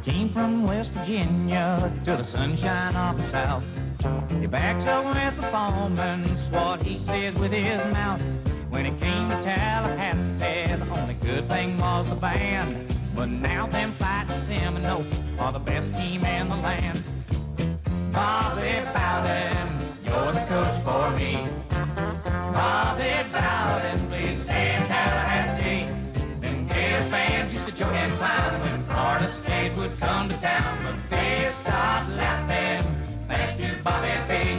came from West Virginia to the sunshine of the South. He backs up with performance, what he says with his mouth. When it came to Tallahassee, the only good thing was the band. But now them fighting Seminole are the best team in the land. Bobby Bowden, you're the coach for me. Bobby Bowden, please stay in Tallahassee. Them Gator fans used to joke and clown when Florida State would come to town. But they've stopped laughing, thanks to Bobby B.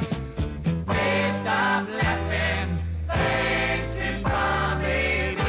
They've stopped laughing, thanks to Bobby B.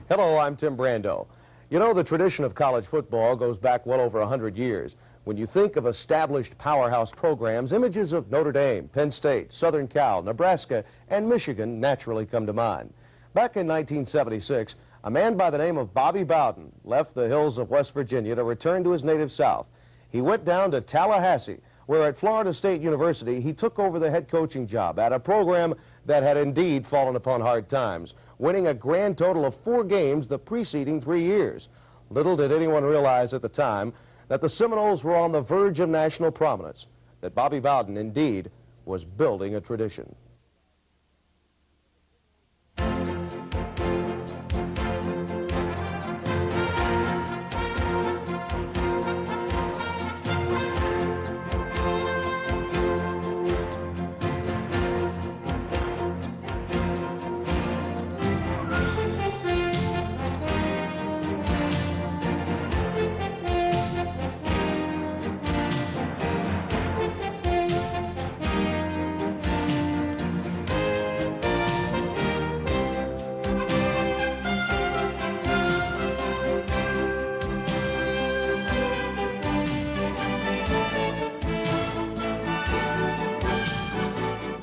Hello, I'm Tim Brando. You know, the tradition of college football goes back well over 100 years. When you think of established powerhouse programs, images of Notre Dame, Penn State, Southern Cal, Nebraska, and Michigan naturally come to mind. Back in 1976, a man by the name of Bobby Bowden left the hills of West Virginia to return to his native South. He went down to Tallahassee, where at Florida State University he took over the head coaching job at a program that had indeed fallen upon hard times, winning a grand total of 4 games the preceding 3 years. Little did anyone realize at the time that the Seminoles were on the verge of national prominence, that Bobby Bowden indeed was building a tradition.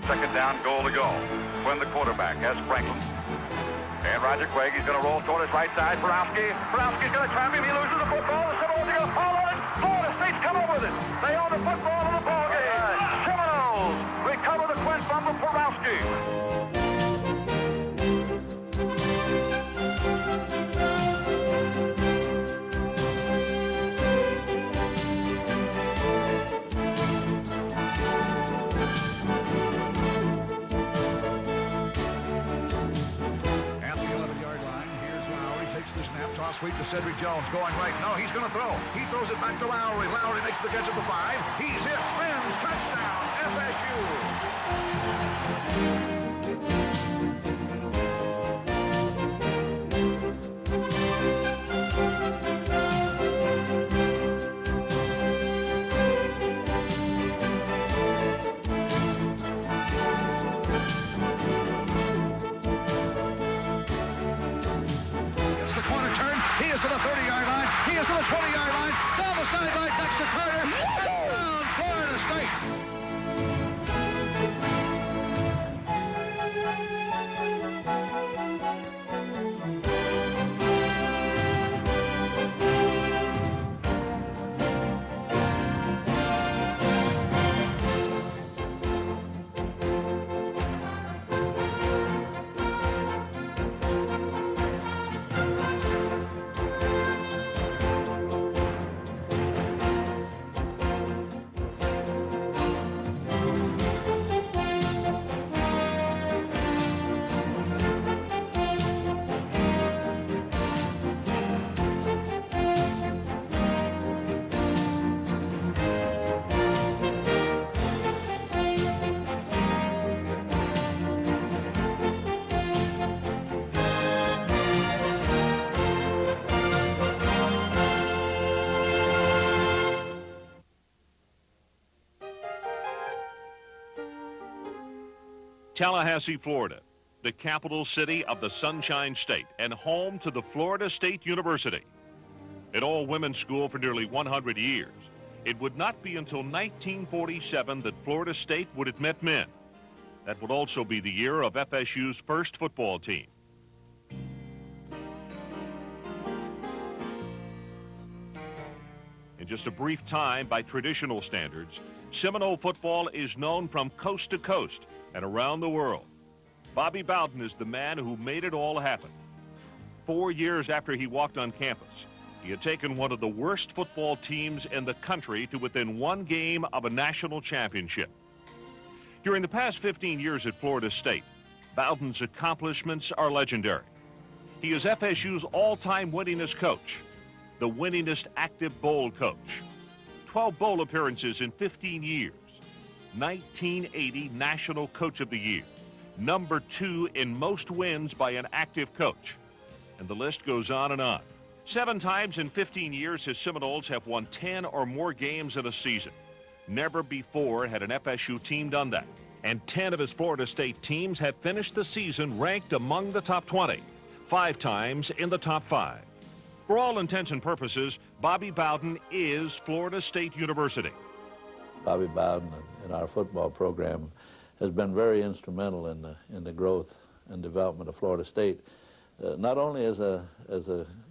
Second down, goal to go. When the quarterback has Franklin. And Roger Craig, he's going to roll toward his right side. Borowski's going to trap him. He loses the football. The Seminoles are going to fall on it. Florida State's come up with it. They own the football in the ball game. Seminoles recover the quint from Borowski. Sweep to Cedric Jones, going right. No, he's going to throw. He throws it back to Lowry. Lowry makes the catch at the 5. He's hit, spins, touchdown, FSU. To the 30-yard line. He is to the 20-yard line. Down the sideline. Dexter Carter. Touchdown, Florida State. Tallahassee, Florida, the capital city of the Sunshine State and home to the Florida State University. An all-women's school for nearly 100 years, it would not be until 1947 that Florida State would admit men. That would also be the year of FSU's first football team. In just a brief time, by traditional standards, Seminole football is known from coast to coast and around the world. Bobby Bowden is the man who made it all happen. 4 years after he walked on campus, he had taken one of the worst football teams in the country to within one game of a national championship. During the past 15 years at Florida State, Bowden's accomplishments are legendary. He is FSU's all-time winningest coach, the winningest active bowl coach, 12 bowl appearances in 15 years, 1980 National Coach of the Year, number 2 in most wins by an active coach, and the list goes on and on. 7 times in 15 years, his Seminoles have won 10 or more games in a season. Never before had an FSU team done that. And 10 of his Florida State teams have finished the season ranked among the top 20, 5 times in the top 5. For all intents and purposes, Bobby Bowden is Florida State University. Bobby Bowden in our football program has been very instrumental in the growth and development of Florida State, not only as a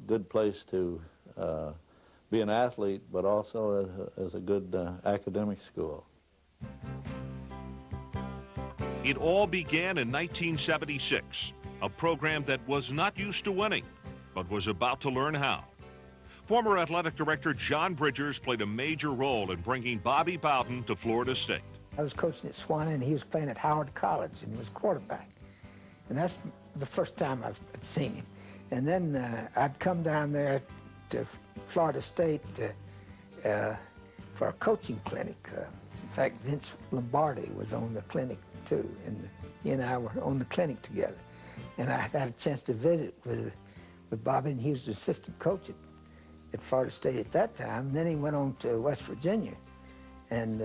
good place to be an athlete, but also as a good academic school. It all began in 1976, a program that was not used to winning, but was about to learn how. Former athletic director John Bridgers played a major role in bringing Bobby Bowden to Florida State. I was coaching at Swanee, and he was playing at Howard College, and he was quarterback. And that's the first time I've seen him. And then I'd come down there to Florida State for a coaching clinic. In fact, Vince Lombardi was on the clinic too, and he and I were on the clinic together. And I had a chance to visit with Bobby, and he was the assistant coach at Florida State at that time. And then he went on to West Virginia. And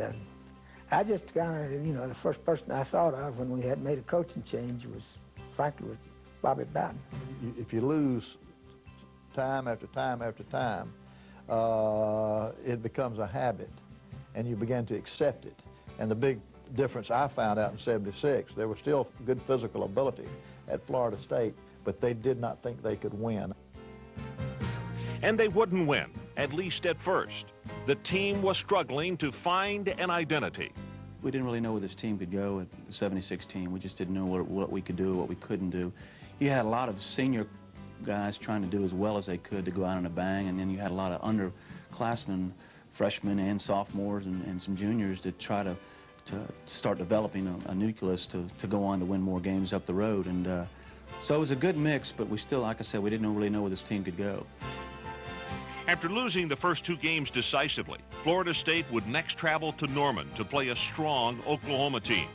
I just kind of, you know, the first person I thought of when we had made a coaching change was, frankly, was Bobby Bowden. If you lose time after time after time, it becomes a habit, and you begin to accept it. And the big difference I found out in '76, there was still good physical ability at Florida State, but they did not think they could win. And they wouldn't win, at least at first. The team was struggling to find an identity. We didn't really know where this team could go at the '76 team. We just didn't know what we could do, what we couldn't do. You had a lot of senior guys trying to do as well as they could to go out on a bang, and then you had a lot of underclassmen, freshmen and sophomores and some juniors to try to start developing a nucleus to go on to win more games up the road. And so it was a good mix, but we still, like I said, we didn't really know where this team could go. After losing the first 2 games decisively, Florida State would next travel to Norman to play a strong Oklahoma team.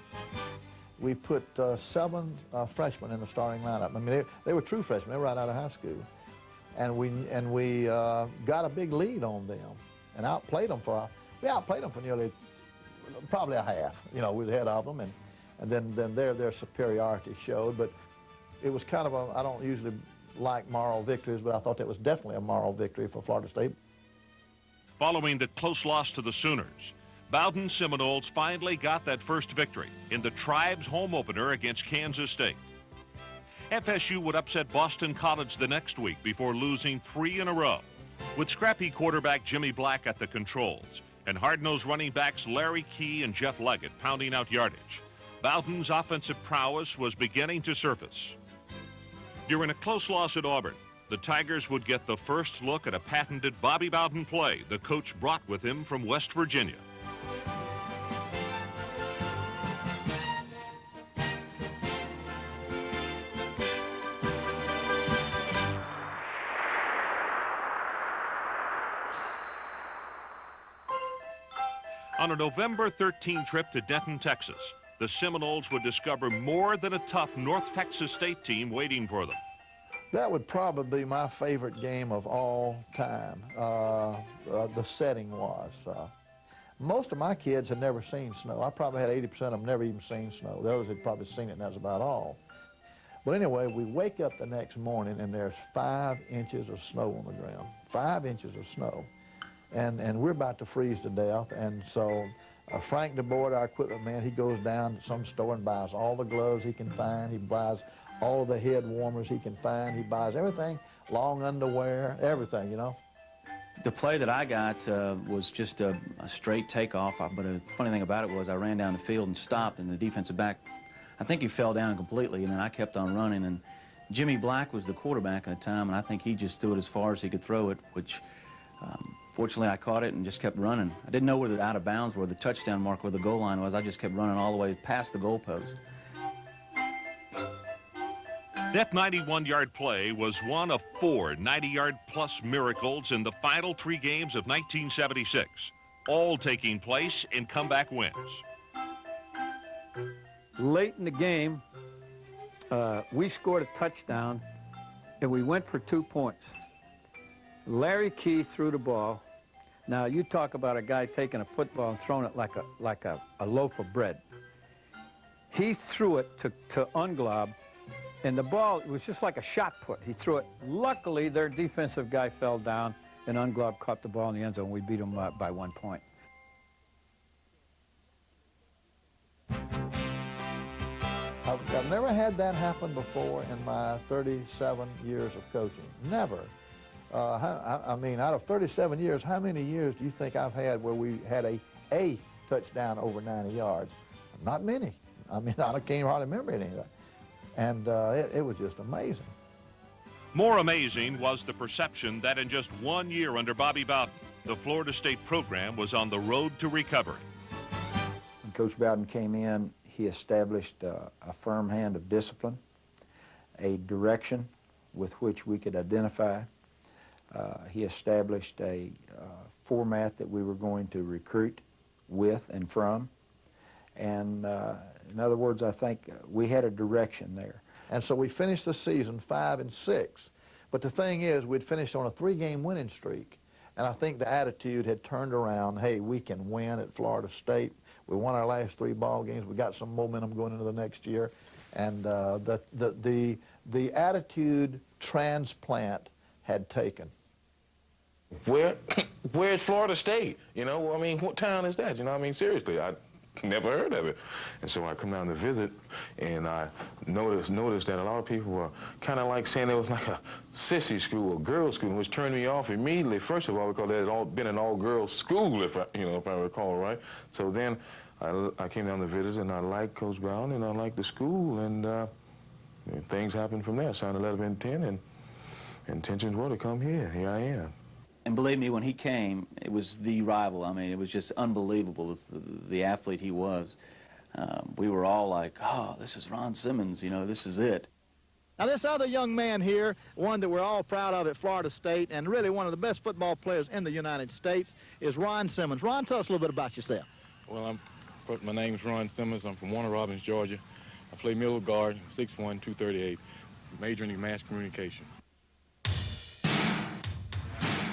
We put 7 freshmen in the starting lineup. I mean, they were true freshmen. They were right out of high school. And we got a big lead on them and outplayed them for nearly, probably a half. You know, we were ahead of them, and then their superiority showed. But it was kind of I don't usually like moral victories, but I thought that was definitely a moral victory for Florida State. Following the close loss to the Sooners, Bowden Seminoles finally got that first victory in the Tribe's home opener against Kansas State. FSU would upset Boston College the next week before losing 3 in a row, with scrappy quarterback Jimmy Black at the controls and hard-nosed running backs Larry Key and Jeff Leggett pounding out yardage. Bowden's offensive prowess was beginning to surface. During a close loss at Auburn, the Tigers would get the first look at a patented Bobby Bowden play the coach brought with him from West Virginia. On a November 13 trip to Denton, Texas, the Seminoles would discover more than a tough North Texas State team waiting for them. That would probably be my favorite game of all time. The setting was. Most of my kids had never seen snow. I probably had 80% of them never even seen snow. The others had probably seen it, and that's about all. But anyway, we wake up the next morning, and there's 5 inches of snow on the ground. 5 inches of snow. And we're about to freeze to death, and so Frank DeBoard, our equipment man, he goes down to some store and buys all the gloves he can find. He buys all the head warmers he can find. He buys everything, long underwear, everything, you know. The play that I got was just a straight takeoff, but the funny thing about it was I ran down the field and stopped, and the defensive back, I think he fell down completely, and then I kept on running, Jimmy Black was the quarterback at the time, and I think he just threw it as far as he could throw it, which fortunately I caught it and just kept running. I didn't know where the out of bounds, where the touchdown mark, where the goal line was. I just kept running all the way past the goalpost. That 91-yard play was one of 4 90-yard-plus miracles in the final 3 games of 1976, all taking place in comeback wins. Late in the game, we scored a touchdown, and we went for 2 points. Larry Key threw the ball. Now, you talk about a guy taking a football and throwing it like a loaf of bread. He threw it to Unglob, and the ball, it was just like a shot put. He threw it. Luckily, their defensive guy fell down, and Unglob caught the ball in the end zone. We beat him by 1 point. I've never had that happen before in my 37 years of coaching. Never. I mean, out of 37 years, how many years do you think I've had where we had a touchdown over 90 yards? Not many. I mean, I can't hardly remember any of that. And it was just amazing. More amazing was the perception that in just 1 year under Bobby Bowden, the Florida State program was on the road to recovery. When Coach Bowden came in, he established a firm hand of discipline, a direction with which we could identify. He established a format that we were going to recruit with and from. And in other words, I think we had a direction there. And so we finished the season 5-6. But the thing is, we'd finished on a 3-game winning streak. And I think the attitude had turned around. Hey, we can win at Florida State. We won our last 3 ball games. We got some momentum going into the next year. And the attitude transplant had taken. Where's Florida State? You know, I mean, what town is that? You know, I mean, seriously, I never heard of it. And so I come down to visit, and I noticed that a lot of people were kind of like saying it was like a sissy school, a girls' school, which turned me off immediately. First of all, because it had all been an all-girls school, if I recall right. So then I came down to visit, and I liked Coach Bowden, and I liked the school, and things happened from there. I signed a letter of intent, and intentions were to come here. Here I am. And believe me, when he came, it was the rival. I mean, it was just unbelievable. It's the athlete he was. We were all like, oh, this is Ron Simmons, you know, this is it. Now, this other young man here, one that we're all proud of at Florida State, and really one of the best football players in the United States, is Ron Simmons. Ron, tell us a little bit about yourself. Well, my name is Ron Simmons. I'm from Warner Robins, Georgia. I play middle guard, 6'1", 238, majoring in mass communication.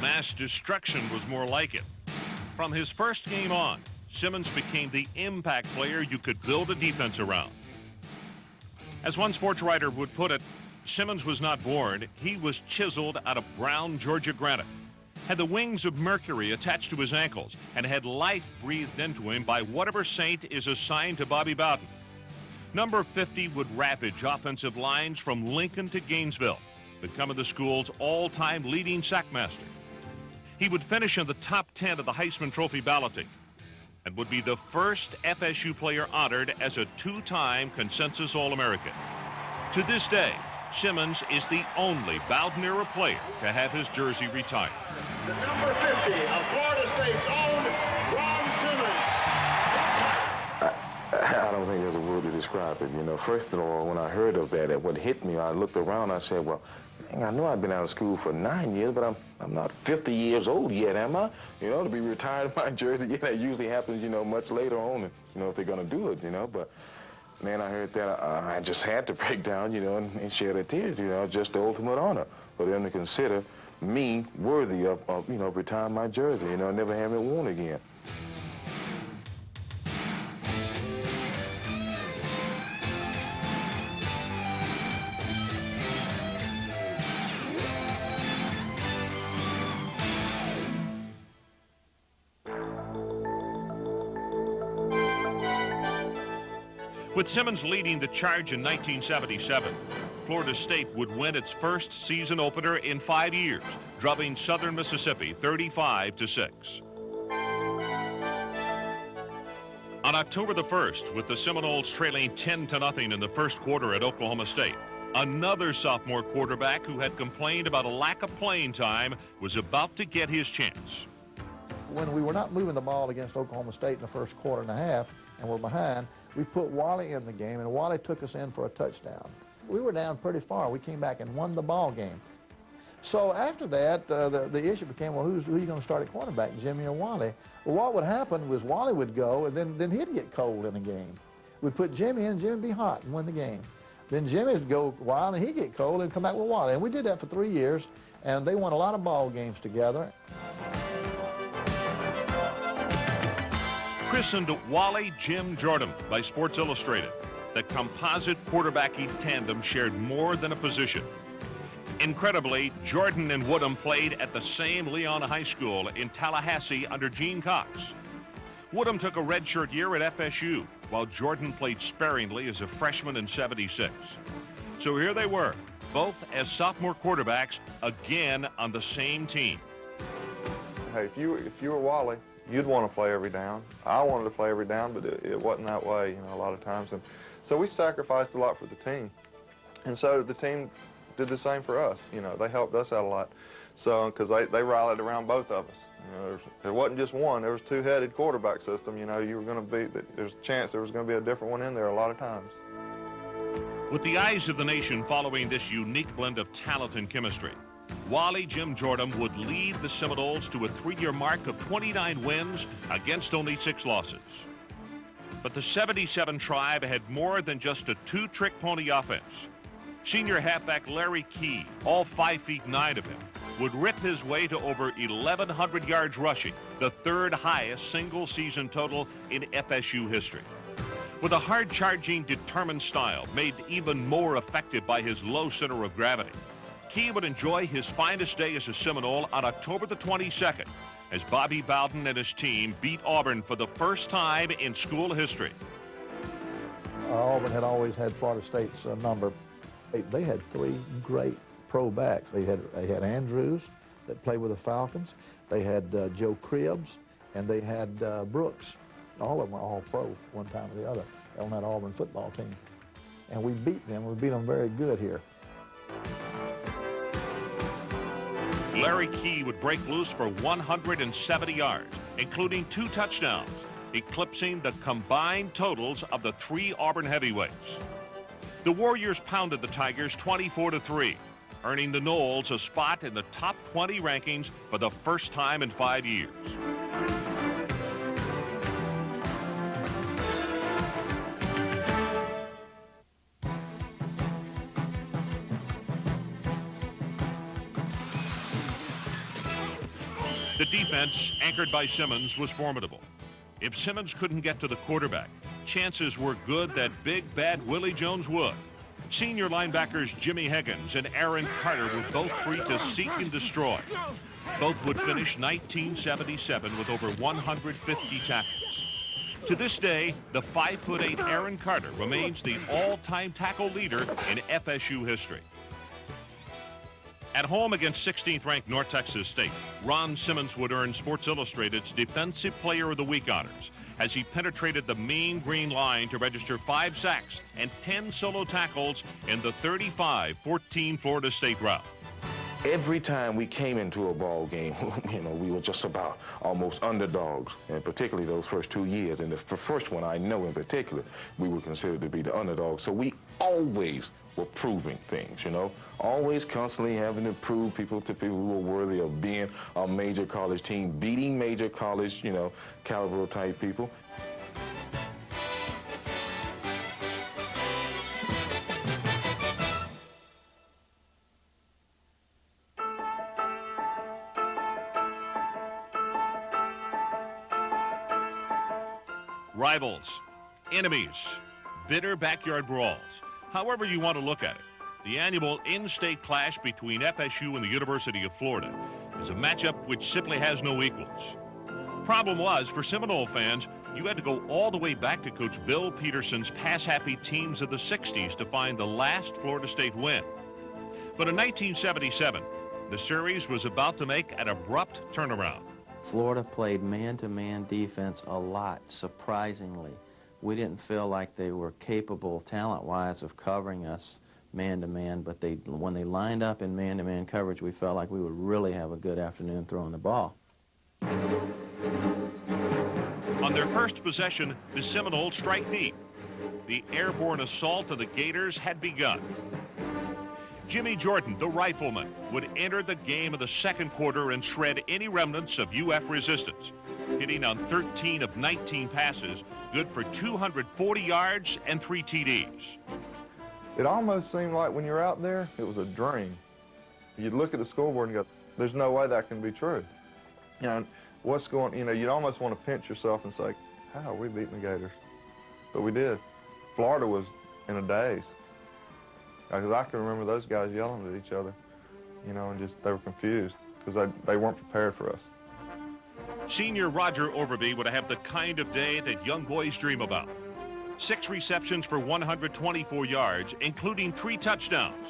Mass destruction was more like it. From his first game on, Simmons became the impact player you could build a defense around. As one sports writer would put it, Simmons was not born, he was chiseled out of brown Georgia granite, had the wings of Mercury attached to his ankles, and had life breathed into him by whatever saint is assigned to Bobby Bowden. Number 50 would ravage offensive lines from Lincoln to Gainesville, becoming the school's all-time leading sackmaster. He would finish in the top 10 of the Heisman Trophy balloting and would be the first FSU player honored as a 2-time consensus All-American. To this day, Simmons is the only Bowden-era player to have his jersey retired. The number 50 of Florida State's own Ron Simmons. I don't think there's a word to describe it. You know, first of all, when I heard of that, what hit me, I looked around, I said, well, I know I've been out of school for 9 years, but I'm not 50 years old yet, am I? You know, to be retired in my jersey, yeah, that usually happens, you know, much later on, you know, if they're going to do it, you know. But, man, I heard that, I just had to break down, you know, and shed a tear, you know, just the ultimate honor for them to consider me worthy of you know, retiring my jersey, you know, never having it worn again. With Simmons leading the charge in 1977, Florida State would win its first season opener in 5 years, drubbing Southern Mississippi 35-6. On October the 1st, with the Seminoles trailing 10-0 in the first quarter at Oklahoma State, Another sophomore quarterback who had complained about a lack of playing time was about to get his chance. When we were not moving the ball against Oklahoma State in the first quarter and a half and we're behind, we put Wally in the game, and Wally took us in for a touchdown. We were down pretty far. We came back and won the ball game. So after that, the issue became, well, who are you going to start at quarterback, Jimmy or Wally? Well, what would happen was Wally would go, and then he'd get cold in a game. We'd put Jimmy in, and Jimmy would be hot and win the game. Then Jimmy would go wild, and he'd get cold and come back with Wally. And we did that for 3 years, and they won a lot of ball games together. Christened Wally Jim Jordan by Sports Illustrated, the composite quarterbacking tandem shared more than a position. Incredibly, Jordan and Woodham played at the same Leon High School in Tallahassee under Gene Cox. Woodham took a redshirt year at FSU, while Jordan played sparingly as a freshman in '76. So here they were, both as sophomore quarterbacks, again on the same team. Hey, if you were Wally, you'd want to play every down. I wanted to play every down, but it wasn't that way, you know, a lot of times. And so we sacrificed a lot for the team. And so the team did the same for us. You know, they helped us out a lot. So, because they rallied around both of us. You know, there wasn't just one. There was a two-headed quarterback system. You know, you were going to be, there's a chance there was going to be a different one in there a lot of times. With the eyes of the nation following this unique blend of talent and chemistry, Wally Jim Jordan would lead the Seminoles to a 3-year mark of 29 wins against only 6 losses. But the '77 Tribe had more than just a 2-trick pony offense. Senior halfback Larry Key, all 5'9" of him, would rip his way to over 1,100 yards rushing, the 3rd highest single-season total in FSU history. With a hard-charging, determined style made even more effective by his low center of gravity, Key would enjoy his finest day as a Seminole on October the 22nd as Bobby Bowden and his team beat Auburn for the first time in school history. Auburn had always had Florida State's number. They had 3 great pro backs. They had Andrews that played with the Falcons. They had Joe Cribbs, and they had Brooks. All of them were all pro one time or the other on that Auburn football team. And we beat them. We beat them very good here. Larry Key would break loose for 170 yards, including 2 touchdowns, eclipsing the combined totals of the 3 Auburn heavyweights. The Warriors pounded the Tigers 24-3, earning the Noles a spot in the top 20 rankings for the first time in 5 years. The defense, anchored by Simmons, was formidable. If Simmons couldn't get to the quarterback, chances were good that big bad Willie Jones would. Senior linebackers Jimmy Higgins and Aaron Carter were both free to seek and destroy. Both would finish 1977 with over 150 tackles. To this day, the 5'8" Aaron Carter remains the all-time tackle leader in FSU history. At home against 16th-ranked North Texas State, Ron Simmons would earn Sports Illustrated's Defensive Player of the Week honors as he penetrated the mean green line to register 5 sacks and 10 solo tackles in the 35-14 Florida State rout. Every time we came into a ball game, you know, we were just about almost underdogs, and particularly those first 2 years. And the first one, I know in particular, we were considered to be the underdogs. So we always were proving things, you know, always constantly having to prove people to people who were worthy of being a major college team, beating major college, you know, caliber type people. Rivals, enemies, bitter backyard brawls. However you want to look at it, the annual in-state clash between FSU and the University of Florida is a matchup which simply has no equals. Problem was, for Seminole fans, you had to go all the way back to Coach Bill Peterson's pass-happy teams of the 60s to find the last Florida State win. But in 1977, the series was about to make an abrupt turnaround. Florida played man-to-man defense a lot, surprisingly. We didn't feel like they were capable, talent-wise, of covering us man-to-man, but when they lined up in man-to-man coverage, we felt like we would really have a good afternoon throwing the ball. On their first possession, the Seminoles strike deep. The airborne assault of the Gators had begun. Jimmy Jordan, the rifleman, would enter the game of the second quarter and shred any remnants of UF resistance, hitting on 13 of 19 passes, good for 240 yards and 3 TDs. It almost seemed like when you're out there, it was a dream. You'd look at the scoreboard and go, there's no way that can be true. You know, what's going, you know, you'd almost want to pinch yourself and say, how are we beating the Gators? But we did. Florida was in a daze. Because I can remember those guys yelling at each other, you know, and just, they were confused because they weren't prepared for us. Senior Roger Overby would have the kind of day that young boys dream about. 6 receptions for 124 yards, including 3 touchdowns.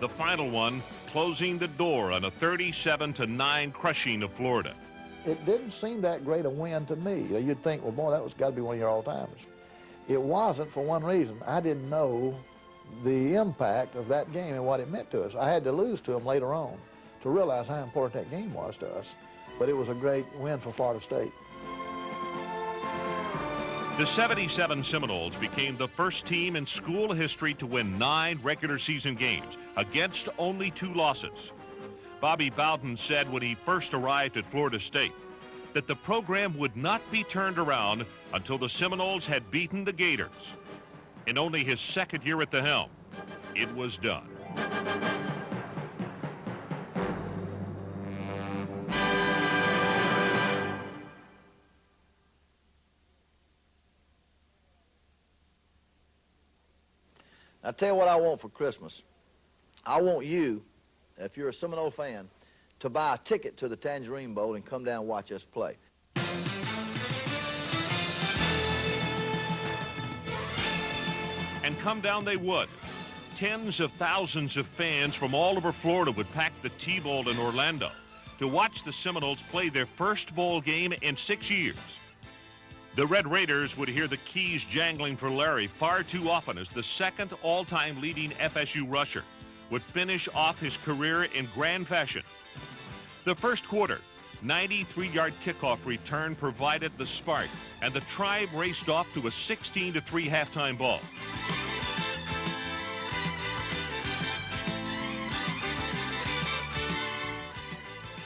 The final one closing the door on a 37-9 crushing of Florida. It didn't seem that great a win to me. You'd think, well, boy, that was got to be one of your all-timers. It wasn't for one reason. I didn't know the impact of that game and what it meant to us. I had to lose to them later on to realize how important that game was to us. But it was a great win for Florida State. The 77 Seminoles became the first team in school history to win 9 regular season games against only 2 losses. Bobby Bowden said when he first arrived at Florida State that the program would not be turned around until the Seminoles had beaten the Gators. In only his second year at the helm, it was done. I'll tell you what I want for Christmas. I want you, if you're a Seminole fan, to buy a ticket to the Tangerine Bowl and come down and watch us play. And come down they would. Tens of thousands of fans from all over Florida would pack the T-Bowl in Orlando to watch the Seminoles play their first bowl game in 6 years. The Red Raiders would hear the keys jangling for Larry far too often as the second all-time leading FSU rusher would finish off his career in grand fashion. The first quarter, 93-yard kickoff return provided the spark, and the Tribe raced off to a 16-3 halftime ball.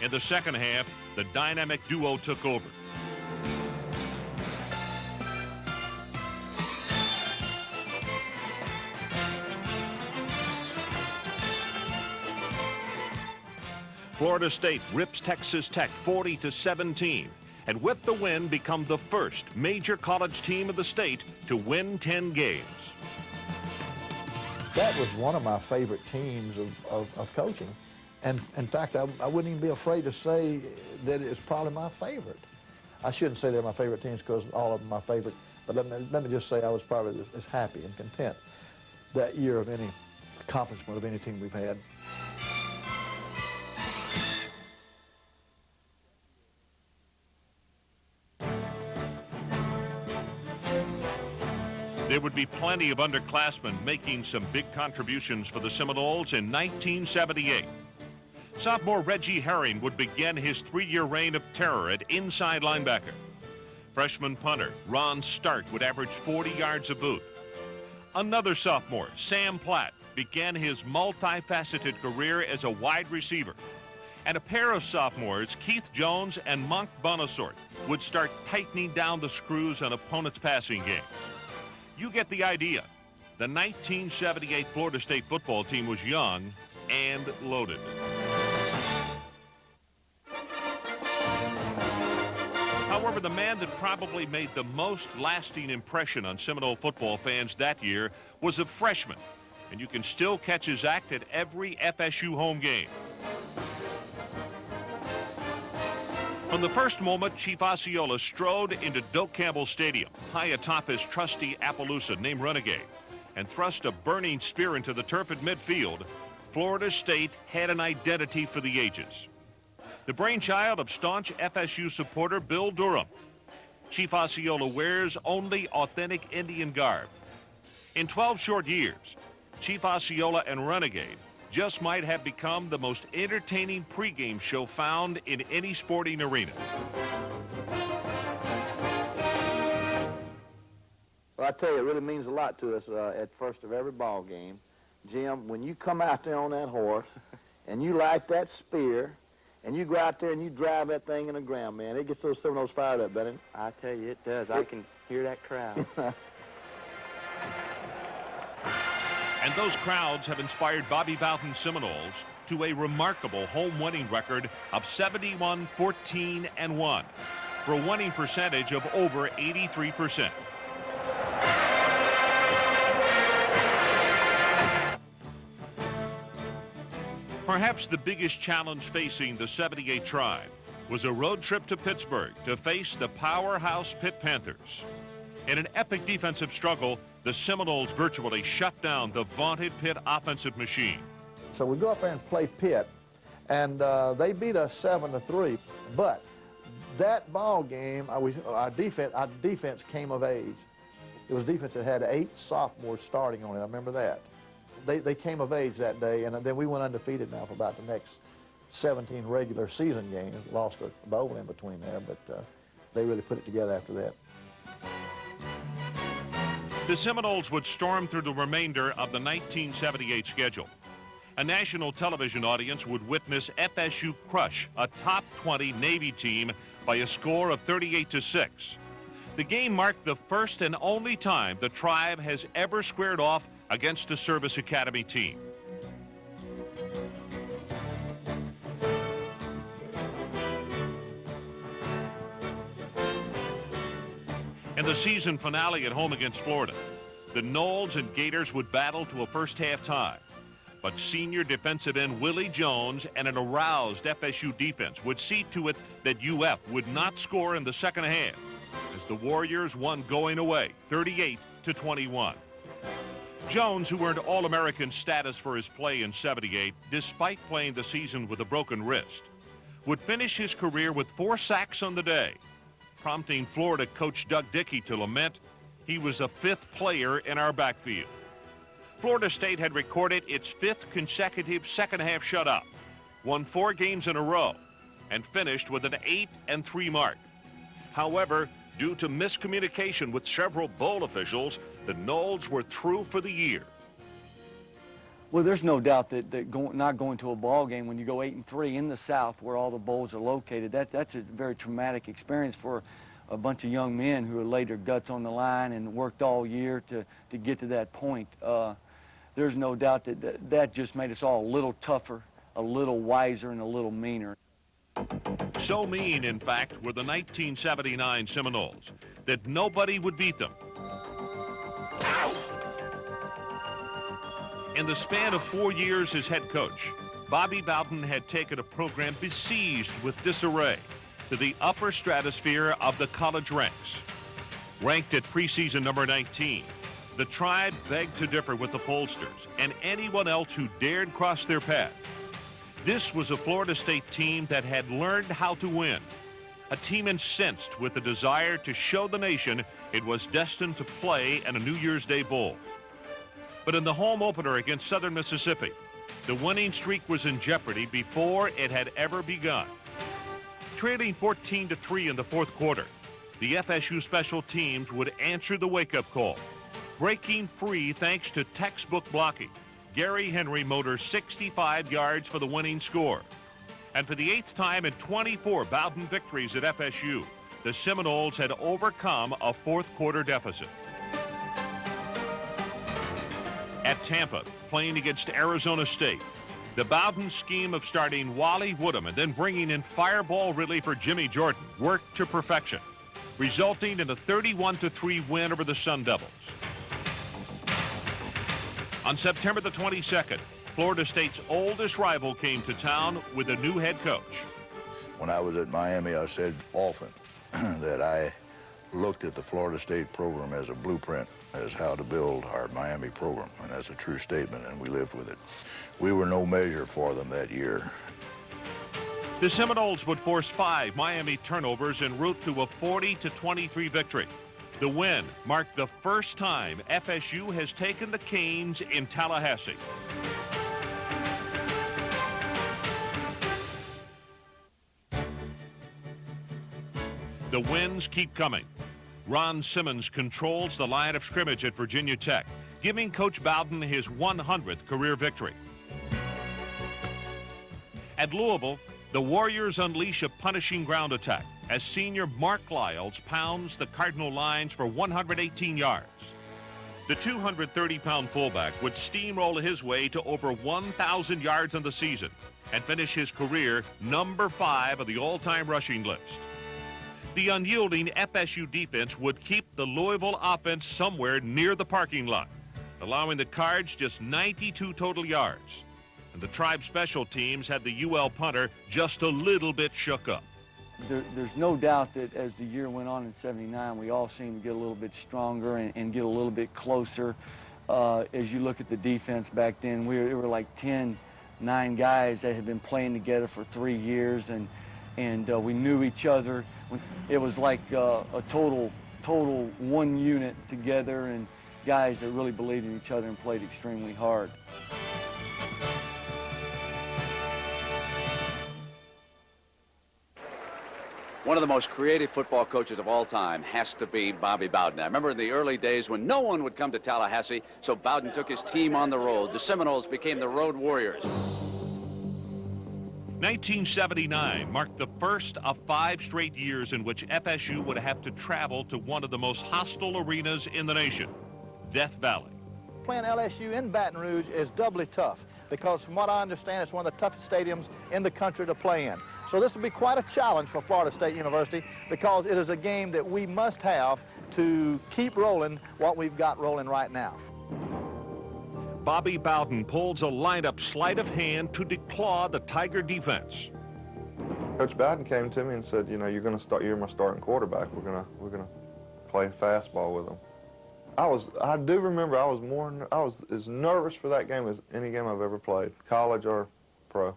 In the second half, the dynamic duo took over. Florida State rips Texas Tech 40-17, and with the win become the first major college team of the state to win 10 games. That was one of my favorite teams of coaching. And in fact, I wouldn't even be afraid to say that it's probably my favorite. I shouldn't say they're my favorite teams because all of them are my favorite, but let me just say I was probably as happy and content that year of any accomplishment of any team we've had. There would be plenty of underclassmen making some big contributions for the Seminoles in 1978. Sophomore Reggie Herring would begin his 3-year reign of terror at inside linebacker. Freshman punter Ron Start would average 40 yards a boot. Another sophomore, Sam Platt, began his multifaceted career as a wide receiver. And a pair of sophomores, Keith Jones and Monk Bonasort, would start tightening down the screws on opponents' passing game. You get the idea. The 1978 Florida State football team was young and loaded. However, the man that probably made the most lasting impression on Seminole football fans that year was a freshman, and you can still catch his act at every FSU home game. From the first moment, Chief Osceola strode into Doak Campbell Stadium, high atop his trusty Appaloosa named Renegade, and thrust a burning spear into the turf at midfield, Florida State had an identity for the ages. The brainchild of staunch FSU supporter Bill Durham. Chief Osceola wears only authentic Indian garb. In 12 short years, Chief Osceola and Renegade just might have become the most entertaining pregame show found in any sporting arena. Well, I tell you, it really means a lot to us at first of every ball game. Jim, when you come out there on that horse and you light that spear and you go out there and you drive that thing in the ground, man, it gets those Seminoles fired up, doesn't it? I tell you, it does. I can hear that crowd. And those crowds have inspired Bobby Bowden Seminoles to a remarkable home winning record of 71, 14, and 1 for a winning percentage of over 83%. Perhaps the biggest challenge facing the 78 Tribe was a road trip to Pittsburgh to face the powerhouse Pitt Panthers. In an epic defensive struggle, the Seminoles virtually shut down the vaunted Pitt offensive machine. So we go up there and play Pitt, and they beat us 7-3. But that ball game, our defense came of age. It was defense that had 8 sophomores starting on it. I remember that. They came of age that day, and then we went undefeated now for about the next 17 regular season games. Lost to Bowden in between there, but they really put it together after that. The Seminoles would storm through the remainder of the 1978 schedule. A national television audience would witness FSU crush a top 20 Navy team by a score of 38-6. The game marked the first and only time the Tribe has ever squared off against a Service Academy team. In the season finale at home against Florida, the Noles and Gators would battle to a first-half tie. But senior defensive end Willie Jones and an aroused FSU defense would see to it that UF would not score in the second half as the Warriors won going away 38-21. Jones, who earned All-American status for his play in '78, despite playing the season with a broken wrist, would finish his career with 4 sacks on the day, prompting Florida coach Doug Dickey to lament he was the 5th player in our backfield. Florida State had recorded its 5th consecutive second-half shutout, won 4 games in a row, and finished with an 8-3 mark. However, due to miscommunication with several bowl officials, the Noles were through for the year. Well, there's no doubt that not going to a ball game when you go 8-3 in the South, where all the bowls are located, that's a very traumatic experience for a bunch of young men who have laid their guts on the line and worked all year to get to that point. There's no doubt that just made us all a little tougher, a little wiser, and a little meaner. So mean, in fact, were the 1979 Seminoles that nobody would beat them. In the span of 4 years as head coach, Bobby Bowden had taken a program besieged with disarray to the upper stratosphere of the college ranks. Ranked at preseason number 19, the Tribe begged to differ with the pollsters and anyone else who dared cross their path. This was a Florida State team that had learned how to win, a team incensed with the desire to show the nation it was destined to play in a New Year's Day Bowl. But in the home opener against Southern Mississippi, the winning streak was in jeopardy before it had ever begun. Trailing 14-3 in the 4th quarter, the FSU special teams would answer the wake-up call. Breaking free thanks to textbook blocking, Gary Henry motored 65 yards for the winning score. And for the 8th time in 24 Bowden victories at FSU, the Seminoles had overcome a 4th quarter deficit. At Tampa, playing against Arizona State, the Bowden scheme of starting Wally Woodham and then bringing in fireball reliever Jimmy Jordan worked to perfection, resulting in a 31-3 win over the Sun Devils. On September the 22nd, Florida State's oldest rival came to town with a new head coach. When I was at Miami, I said often that I looked at the Florida State program as a blueprint as how to build our Miami program, and that's a true statement, and we lived with it. We were no measure for them that year. The Seminoles would force 5 Miami turnovers en route to a 40-23 victory. The win marked the first time FSU has taken the Canes in Tallahassee. The wins keep coming. Ron Simmons controls the line of scrimmage at Virginia Tech, giving Coach Bowden his 100th career victory. At Louisville, the Warriors unleash a punishing ground attack as senior Mark Lyles pounds the Cardinal lines for 118 yards. The 230-pound fullback would steamroll his way to over 1,000 yards in the season and finish his career number 5 of the all-time rushing list. The unyielding FSU defense would keep the Louisville offense somewhere near the parking lot, allowing the Cards just 92 total yards. And the Tribe special teams had the UL punter just a little bit shook up. There's no doubt that as the year went on in '79, we all seemed to get a little bit stronger and get a little bit closer. As you look at the defense back then, we were like 9 guys that had been playing together for 3 years, and we knew each other. It was like a total one unit together, and guys that really believed in each other and played extremely hard. One of the most creative football coaches of all time has to be Bobby Bowden. I remember in the early days when no one would come to Tallahassee, so Bowden took his team on the road. The Seminoles became the Road Warriors. 1979 marked the first of 5 straight years in which FSU would have to travel to one of the most hostile arenas in the nation, Death Valley. Playing LSU in Baton Rouge is doubly tough because from what I understand, it's one of the toughest stadiums in the country to play in. So this will be quite a challenge for Florida State University because it is a game that we must have to keep rolling what we've got rolling right now. Bobby Bowden pulls a lineup sleight of hand to declaw the Tiger defense. Coach Bowden came to me and said, you know, you're my starting quarterback. We're gonna play fastball with him. I do remember I was as nervous for that game as any game I've ever played, college or pro.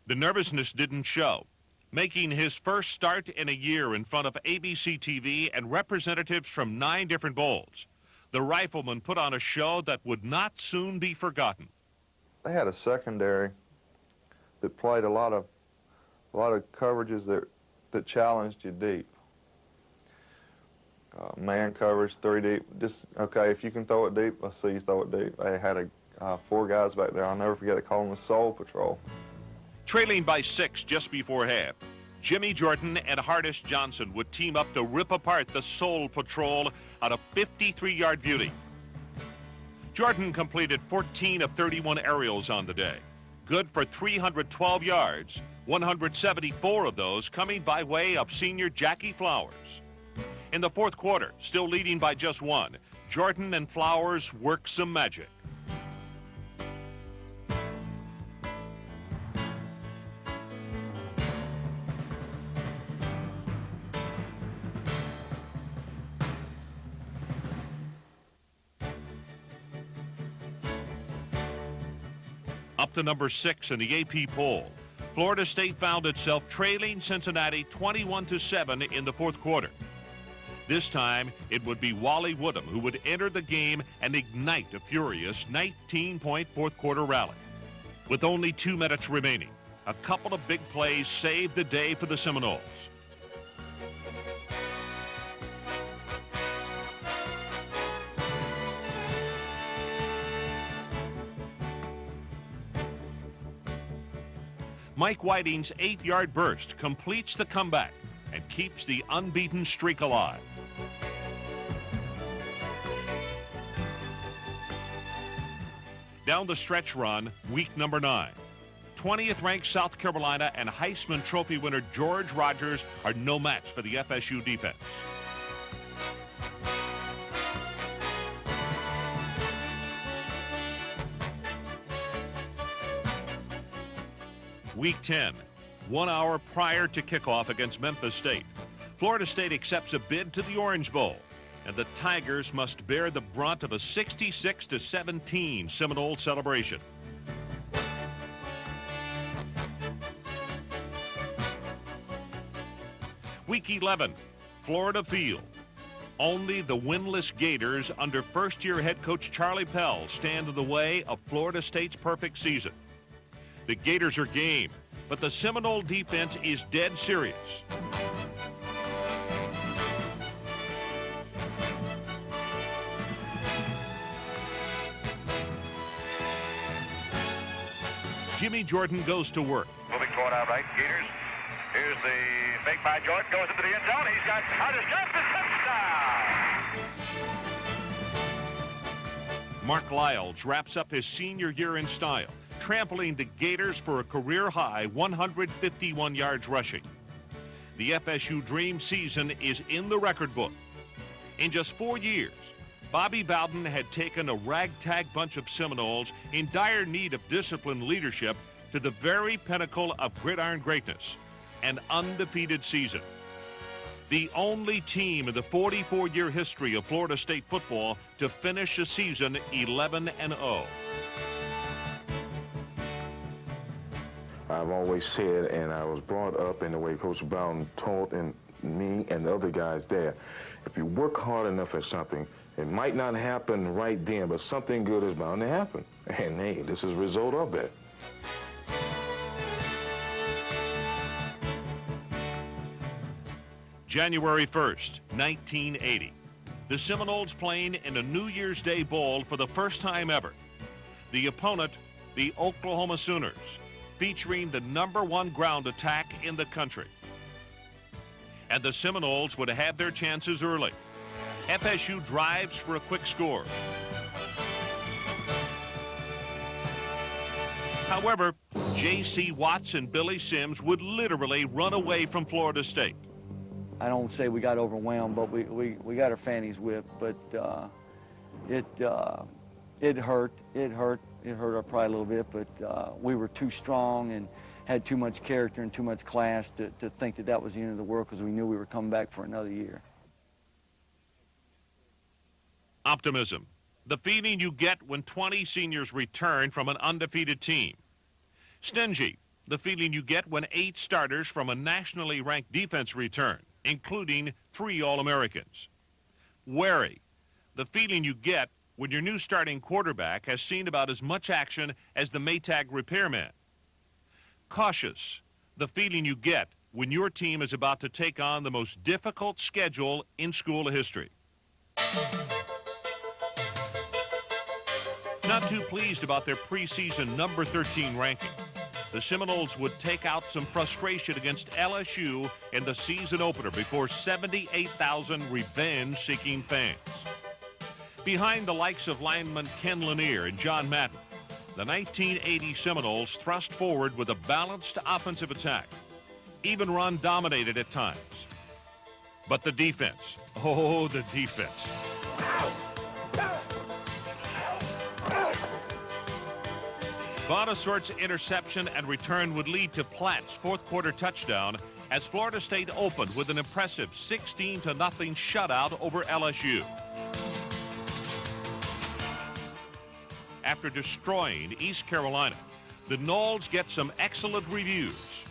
The nervousness didn't show, making his first start in a year in front of ABC TV and representatives from 9 different bowls. The Riflemen put on a show that would not soon be forgotten. They had a secondary that played a lot of coverages that challenged you deep. Man coverage, 3 deep. Just okay. If you can throw it deep, let's see you throw it deep. They had 4 guys back there. I'll never forget. They called them the Soul Patrol. Trailing by 6 just before half, Jimmy Jordan and Hardest Johnson would team up to rip apart the Soul Patrol on a 53-yard beauty. Jordan completed 14 of 31 aerials on the day, good for 312 yards, 174 of those coming by way of senior Jackie Flowers. In the 4th quarter, still leading by just 1, Jordan and Flowers work some magic. Up to number 6 in the AP poll, Florida State found itself trailing Cincinnati 21-7 in the 4th quarter. This time, it would be Wally Woodham who would enter the game and ignite a furious 19-point 4th quarter rally. With only 2 minutes remaining, a couple of big plays saved the day for the Seminoles. Mike Whiting's 8-yard burst completes the comeback and keeps the unbeaten streak alive. Down the stretch run, week number 9. 20th ranked South Carolina and Heisman Trophy winner George Rogers are no match for the FSU defense. Week 10, 1 hour prior to kickoff against Memphis State, Florida State accepts a bid to the Orange Bowl, and the Tigers must bear the brunt of a 66-17 Seminole celebration. Week 11, Florida Field. Only the winless Gators under first-year head coach Charlie Pell stand in the way of Florida State's perfect season. The Gators are game, but the Seminole defense is dead serious. Jimmy Jordan goes to work. Moving toward our right, Gators. Here's the fake by Jordan, goes into the end zone. He's got out his jump and touchdown. Mark Lyles wraps up his senior year in style, trampling the Gators for a career-high 151 yards rushing. The FSU Dream season is in the record book. In just 4 years, Bobby Bowden had taken a ragtag bunch of Seminoles in dire need of disciplined leadership to the very pinnacle of gridiron greatness, an undefeated season. The only team in the 44-year history of Florida State football to finish a season 11-0. I've always said, and I was brought up in the way Coach Bowden taught and me and the other guys there, if you work hard enough at something, it might not happen right then, but something good is bound to happen. And hey, this is a result of that. January 1st, 1980. The Seminoles playing in a New Year's Day Bowl for the first time ever. The opponent, the Oklahoma Sooners, featuring the #1 ground attack in the country. And the Seminoles would have their chances early. FSU drives for a quick score. However, J.C. Watts and Billy Sims would literally run away from Florida State. I don't say we got overwhelmed, but we got our fannies whipped. But it hurt. It hurt our pride a little bit. But we were too strong and had too much character and too much class to think that was the end of the world, because we knew we were coming back for another year. Optimism, the feeling you get when 20 seniors return from an undefeated team. Stingy, the feeling you get when 8 starters from a nationally ranked defense return, including 3 All-Americans. Wary, the feeling you get when your new starting quarterback has seen about as much action as the Maytag repairman. Cautious, the feeling you get when your team is about to take on the most difficult schedule in school history. Not too pleased about their preseason number 13 ranking. The Seminoles would take out some frustration against LSU in the season opener before 78,000 revenge-seeking fans. Behind the likes of lineman Ken Lanier and John Madden, the 1980 Seminoles thrust forward with a balanced offensive attack, even run dominated at times. But the defense, oh, the defense. Bonasort's interception and return would lead to Platt's fourth-quarter touchdown as Florida State opened with an impressive 16-0 shutout over LSU. After destroying East Carolina, the Noles get some excellent reviews.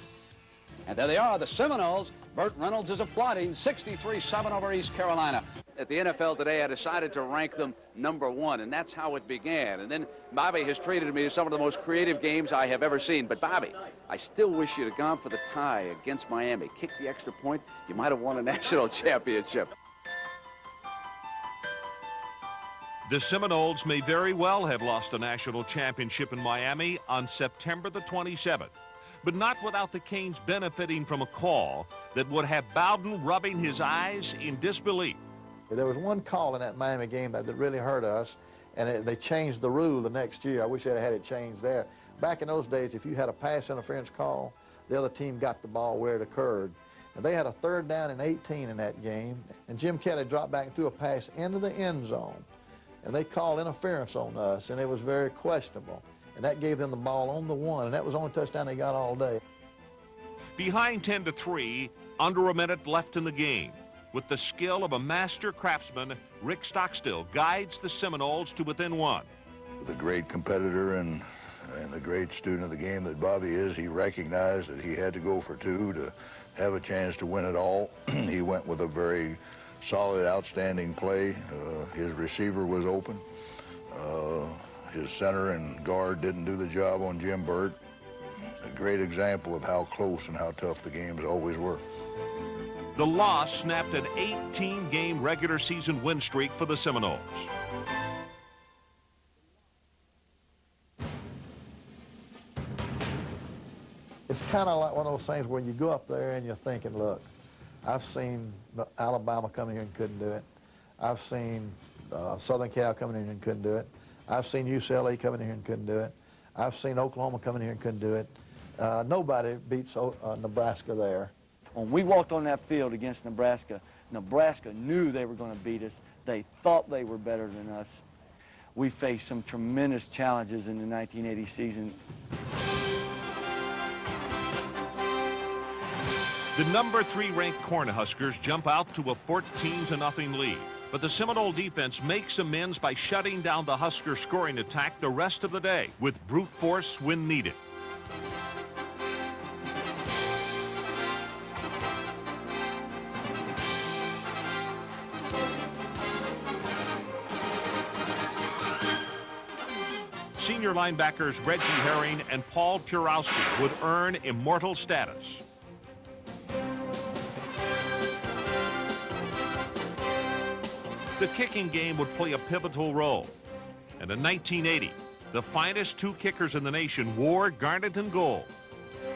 And there they are, the Seminoles. Burt Reynolds is applauding 63-7 over East Carolina. At the NFL today, I decided to rank them #1, and that's how it began. And then Bobby has treated me to some of the most creative games I have ever seen. But Bobby, I still wish you'd have gone for the tie against Miami. Kick the extra point, you might have won a national championship. The Seminoles may very well have lost a national championship in Miami on September the 27th, but not without the Canes benefiting from a call that would have Bowden rubbing his eyes in disbelief. There was one call in that Miami game that really hurt us, and they changed the rule the next year. I wish they'd had it changed there. Back in those days, if you had a pass interference call, the other team got the ball where it occurred. And they had a 3rd down and 18 in that game, and Jim Kelly dropped back and threw a pass into the end zone. And they called interference on us, and it was very questionable. And that gave them the ball on the 1, and that was the only touchdown they got all day. Behind 10-3, under a minute left in the game. With the skill of a master craftsman, Rick Stockstill guides the Seminoles to within 1. The great competitor and the great student of the game that Bobby is, he recognized that he had to go for 2 to have a chance to win it all. He went with a very solid, outstanding play. His receiver was open. His center and guard didn't do the job on Jim Burt. A great example of how close and how tough the games always were. The loss snapped an 18-game regular season win streak for the Seminoles. It's kind of like one of those things where you go up there and you're thinking, look, I've seen Alabama come in here and couldn't do it. I've seen Southern Cal coming in here and couldn't do it. I've seen UCLA coming in here and couldn't do it. I've seen Oklahoma coming in here and couldn't do it. Nobody beats Nebraska there. When we walked on that field against Nebraska, Nebraska knew they were going to beat us. They thought they were better than us. We faced some tremendous challenges in the 1980 season. The number 3 ranked Cornhuskers jump out to a 14-0 lead. But the Seminole defense makes amends by shutting down the Husker scoring attack the rest of the day with brute force when needed. Senior linebackers Reggie Herring and Paul Purowski would earn immortal status. The kicking game would play a pivotal role. And in 1980, the finest 2 kickers in the nation wore garnet and gold.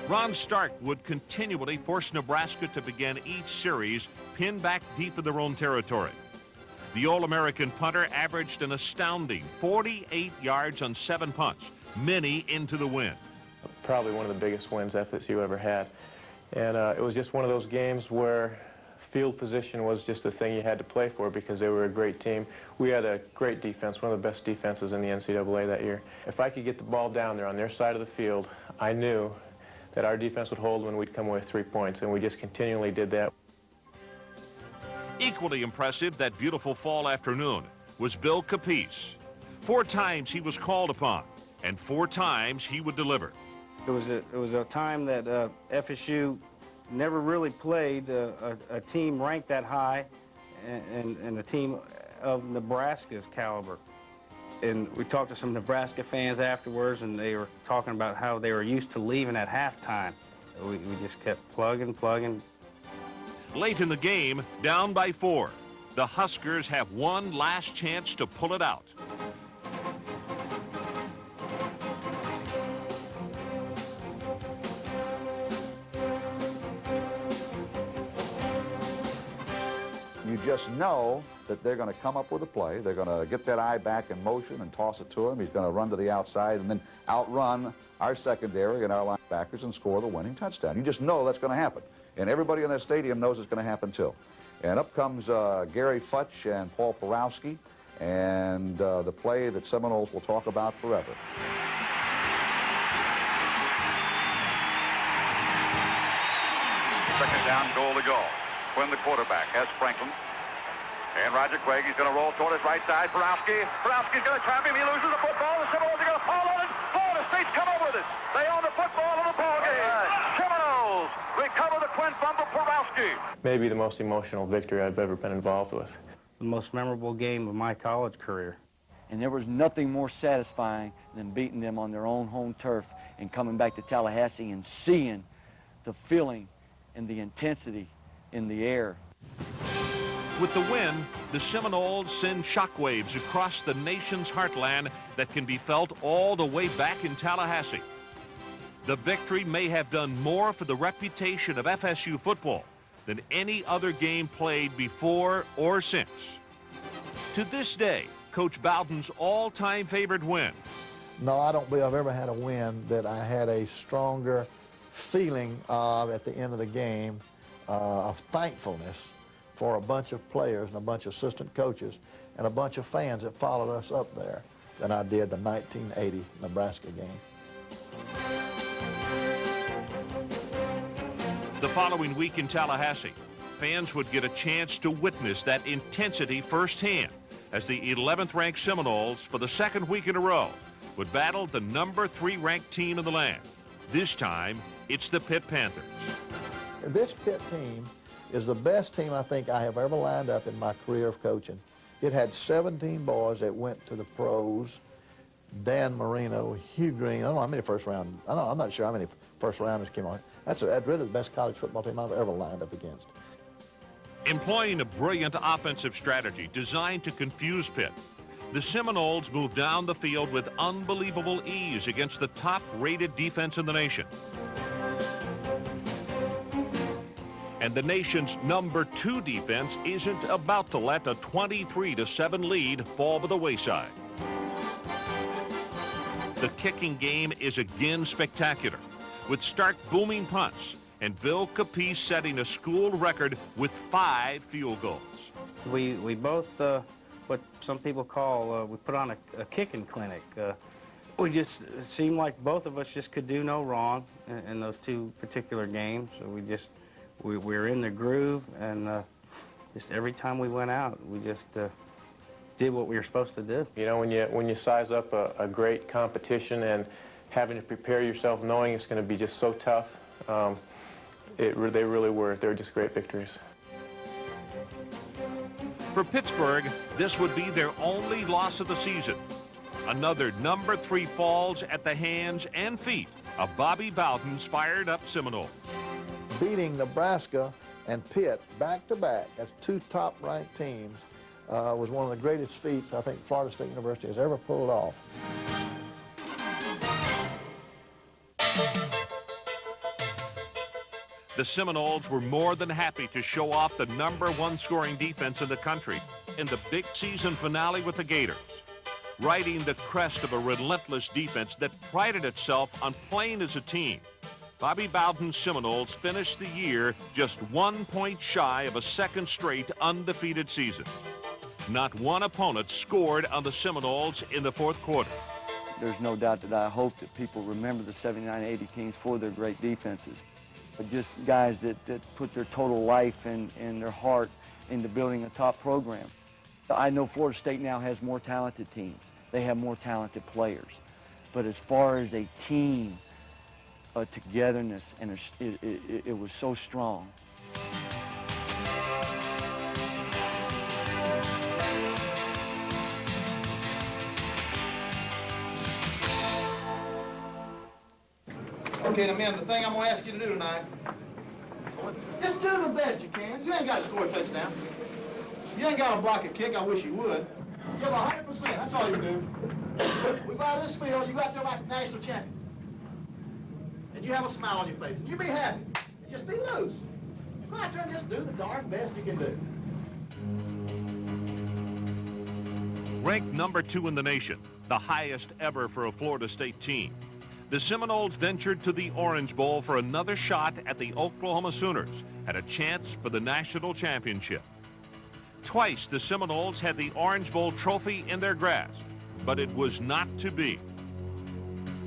Ron Stark would continually force Nebraska to begin each series pinned back deep in their own territory. The All-American punter averaged an astounding 48 yards on 7 punts, many into the win. Probably one of the biggest wins FSU ever had. And it was just one of those games where field position was just the thing you had to play for because they were a great team. We had a great defense, one of the best defenses in the NCAA that year. If I could get the ball down there on their side of the field, I knew that our defense would hold when we'd come away with 3 points, and we just continually did that. Equally impressive that beautiful fall afternoon was Bill Capice. 4 times he was called upon, and 4 times he would deliver. It was a time that FSU never really played a team ranked that high and a team of Nebraska's caliber. And we talked to some Nebraska fans afterwards, and they were talking about how they were used to leaving at halftime. We just kept plugging. Late in the game, down by 4, the Huskers have one last chance to pull it out. You just know that they're going to come up with a play. They're going to get that eye back in motion and toss it to him. He's going to run to the outside and then outrun our secondary and our linebackers and score the winning touchdown. You just know that's going to happen. And everybody in that stadium knows it's going to happen too. And up comes Gary Futch and Paul Purowski and the play that Seminoles will talk about forever. Second down, goal to go. When the quarterback has Franklin. And Roger Craig, he's going to roll toward his right side. Purowski's going to trap him. He loses the football. The Seminoles are going to fall on it. Florida State's come up with it. They own the football in the ball game. Seminoles recover the twin fumble. Purowski. Maybe the most emotional victory I've ever been involved with. The most memorable game of my college career. And there was nothing more satisfying than beating them on their own home turf and coming back to Tallahassee and seeing the feeling and the intensity in the air. With the win, the Seminoles send shockwaves across the nation's heartland that can be felt all the way back in Tallahassee. The victory may have done more for the reputation of FSU football than any other game played before or since. To this day, Coach Bowden's all-time favorite win. No, I don't believe I've ever had a win that I had a stronger feeling of at the end of the game, of thankfulness for a bunch of players and a bunch of assistant coaches and a bunch of fans that followed us up there than I did the 1980 Nebraska game. The following week in Tallahassee, fans would get a chance to witness that intensity firsthand as the 11th ranked Seminoles, for the second week in a row, would battle the number 3 ranked team in the land. This time, it's the Pitt Panthers. This Pitt team is the best team I think I have ever lined up in my career of coaching. It had 17 boys that went to the pros. Dan Marino, Hugh Green, I don't know how many first round, I'm not sure how many first rounders came on. That's really the best college football team I've ever lined up against. Employing a brilliant offensive strategy designed to confuse Pitt, the Seminoles moved down the field with unbelievable ease against the top-rated defense in the nation. And the nation's #2 defense isn't about to let a 23-7 lead fall by the wayside. The kicking game is again spectacular, with stark booming punts, and Bill Capice setting a school record with 5 field goals. We both, what some people call, we put on a kicking clinic. We just, it seemed like both of us just could do no wrong in those 2 particular games. So we were in the groove, and just every time we went out, we just did what we were supposed to do. You know, when you size up a great competition and having to prepare yourself knowing it's going to be just so tough, they really were. They were just great victories. For Pittsburgh, this would be their only loss of the season. Another #3 falls at the hands and feet of Bobby Bowden's fired up Seminole. Beating Nebraska and Pitt back-to-back as 2 top-ranked teams was one of the greatest feats I think Florida State University has ever pulled off. The Seminoles were more than happy to show off the #1 scoring defense in the country in the big season finale with the Gators, riding the crest of a relentless defense that prided itself on playing as a team. Bobby Bowden's Seminoles finished the year just 1 point shy of a second straight undefeated season. Not one opponent scored on the Seminoles in the 4th quarter. There's no doubt that I hope that people remember the 79-80 teams for their great defenses. But just guys that put their total life and their heart into building a top program. I know Florida State now has more talented teams. They have more talented players. But as far as a team, togetherness, and it was so strong. Okay, now, men, the thing I'm going to ask you to do tonight, just do the best you can. You ain't got to score a touchdown. You ain't got to block a kick. I wish you would. Give 100%. That's all you do. We go out of this field, you go out there like a national champion. And you have a smile on your face. And you be happy. And just be loose. Go out there and just do the darn best you can do. Ranked #2 in the nation, the highest ever for a Florida State team, the Seminoles ventured to the Orange Bowl for another shot at the Oklahoma Sooners, had a chance for the national championship. Twice the Seminoles had the Orange Bowl trophy in their grasp, but it was not to be.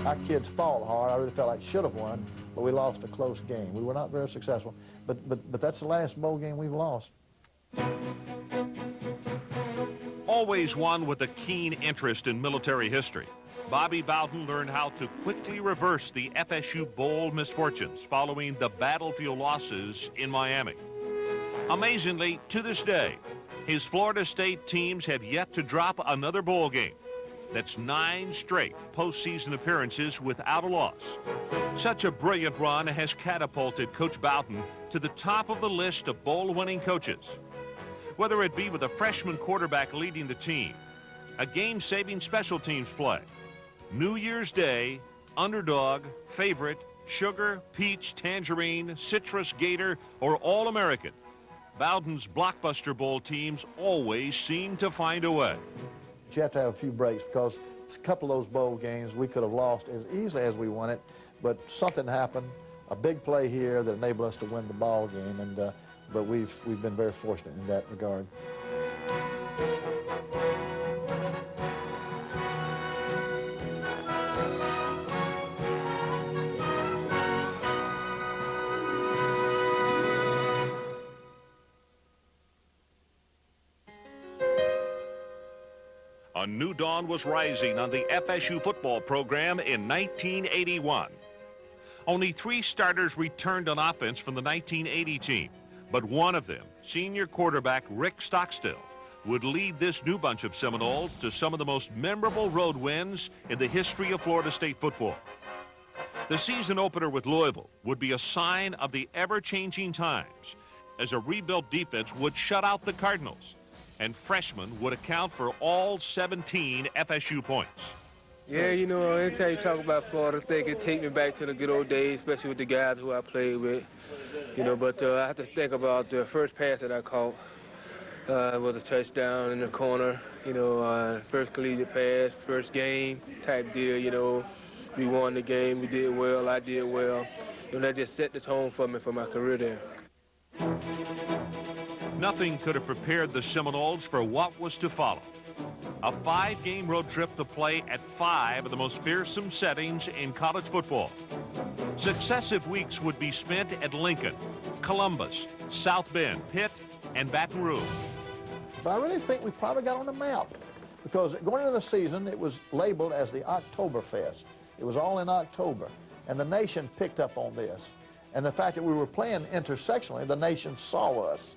Our kids fought hard. I really felt like should have won, but we lost a close game. We were not very successful, but that's the last bowl game we've lost. Always one with a keen interest in military history, Bobby Bowden learned how to quickly reverse the FSU Bowl misfortunes following the battlefield losses in Miami. Amazingly, to this day, his Florida State teams have yet to drop another bowl game. That's 9 straight postseason appearances without a loss. Such a brilliant run has catapulted Coach Bowden to the top of the list of bowl-winning coaches. Whether it be with a freshman quarterback leading the team, a game-saving special teams play, New Year's Day, underdog, favorite, sugar, peach, tangerine, citrus, gator, or All-American, Bowden's blockbuster bowl teams always seem to find a way. You have to have a few breaks because a couple of those bowl games we could have lost as easily as we won it, but something happened, a big play here that enabled us to win the ball game, and but we've been very fortunate in that regard. A new dawn was rising on the FSU football program in 1981. Only 3 starters returned on offense from the 1980 team, But one of them, senior quarterback Rick Stockstill, would lead this new bunch of Seminoles to some of the most memorable road wins in the history of Florida State football. The season opener with Louisville would be a sign of the ever-changing times, as a rebuilt defense would shut out the Cardinals, and freshmen would account for all 17 FSU points. Yeah, you know, anytime you talk about Florida State, it take me back to the good old days, especially with the guys who I played with. You know, but I have to think about the first pass that I caught. It was a touchdown in the corner, you know, first collegiate pass, first game type deal, you know. We won the game, we did well, I did well. You know, that just set the tone for me for my career there. Nothing could have prepared the Seminoles for what was to follow. A 5-game road trip to play at 5 of the most fearsome settings in college football. Successive weeks would be spent at Lincoln, Columbus, South Bend, Pitt, and Baton Rouge. But I really think we probably got on the map, because going into the season, it was labeled as the Oktoberfest. It was all in October, and the nation picked up on this. And the fact that we were playing intersectionally, the nation saw us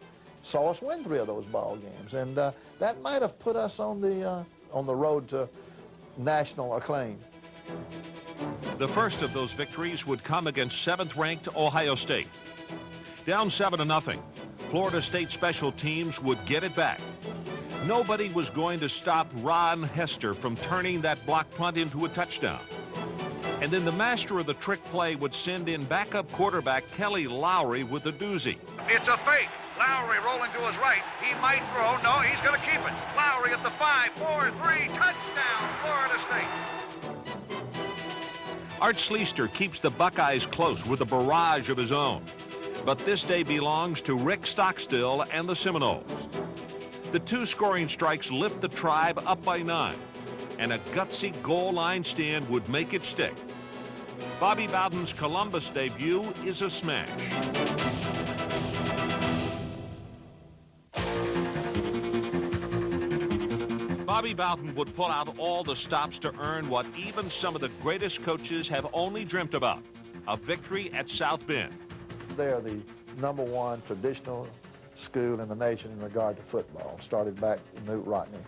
win 3 of those ball games, and that might have put us on the road to national acclaim. The first of those victories would come against 7th-ranked Ohio State. Down 7-0, Florida State special teams would get it back. Nobody was going to stop Ron Hester from turning that block punt into a touchdown. And then the master of the trick play would send in backup quarterback Kelly Lowry with a doozy. It's a fake. Lowry rolling to his right. He might throw. No, he's going to keep it. Lowry at the 5, 4, 3. Touchdown, Florida State. Art Schleister keeps the Buckeyes close with a barrage of his own. But this day belongs to Rick Stockstill and the Seminoles. The 2 scoring strikes lift the tribe up by 9, and a gutsy goal line stand would make it stick. Bobby Bowden's Columbus debut is a smash. Bobby Bowden would pull out all the stops to earn what even some of the greatest coaches have only dreamt about, a victory at South Bend. They're the #1 traditional school in the nation in regard to football, started back in Newt Rockney.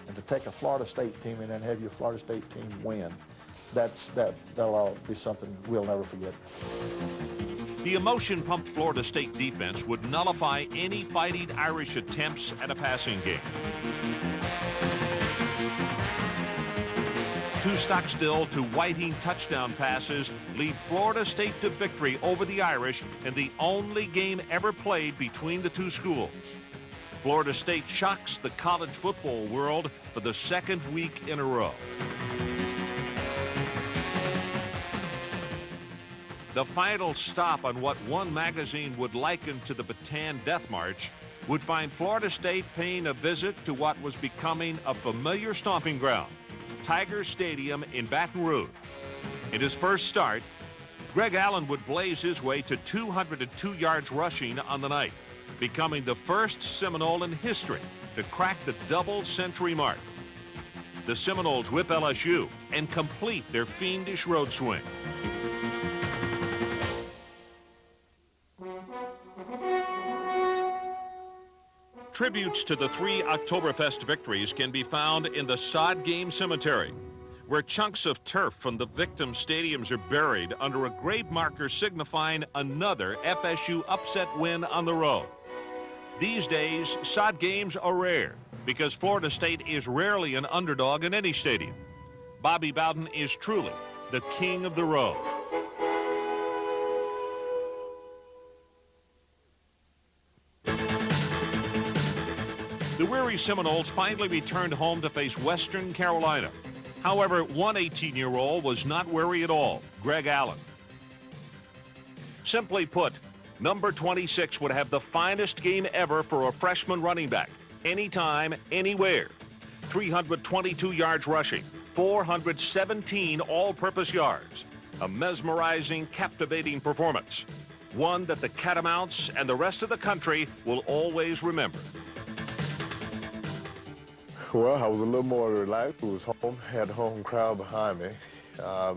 And to take a Florida State team in and have your Florida State team win, that'll be something we'll never forget. The emotion-pumped Florida State defense would nullify any Fighting Irish attempts at a passing game. 2 Stockstill to Whiting touchdown passes lead Florida State to victory over the Irish in the only game ever played between the 2 schools. Florida State shocks the college football world for the 2nd week in a row. The final stop on what one magazine would liken to the Bataan Death March would find Florida State paying a visit to what was becoming a familiar stomping ground, Tiger Stadium in Baton Rouge. In his first start, Greg Allen would blaze his way to 202 yards rushing on the night, becoming the first Seminole in history to crack the double-century mark. The Seminoles whip LSU and complete their fiendish road swing. Tributes to the 3 Oktoberfest victories can be found in the Sod Game Cemetery, where chunks of turf from the victim stadiums are buried under a grave marker signifying another FSU upset win on the road. These days, Sod games are rare because Florida State is rarely an underdog in any stadium. Bobby Bowden is truly the king of the road. The weary Seminoles finally returned home to face Western Carolina. However, one 18-year-old was not weary at all, Greg Allen. Simply put, number 26 would have the finest game ever for a freshman running back, anytime, anywhere. 322 yards rushing, 417 all-purpose yards. A mesmerizing, captivating performance. One that the Catamounts and the rest of the country will always remember. Well, I was a little more relaxed. I was home, had a home crowd behind me. I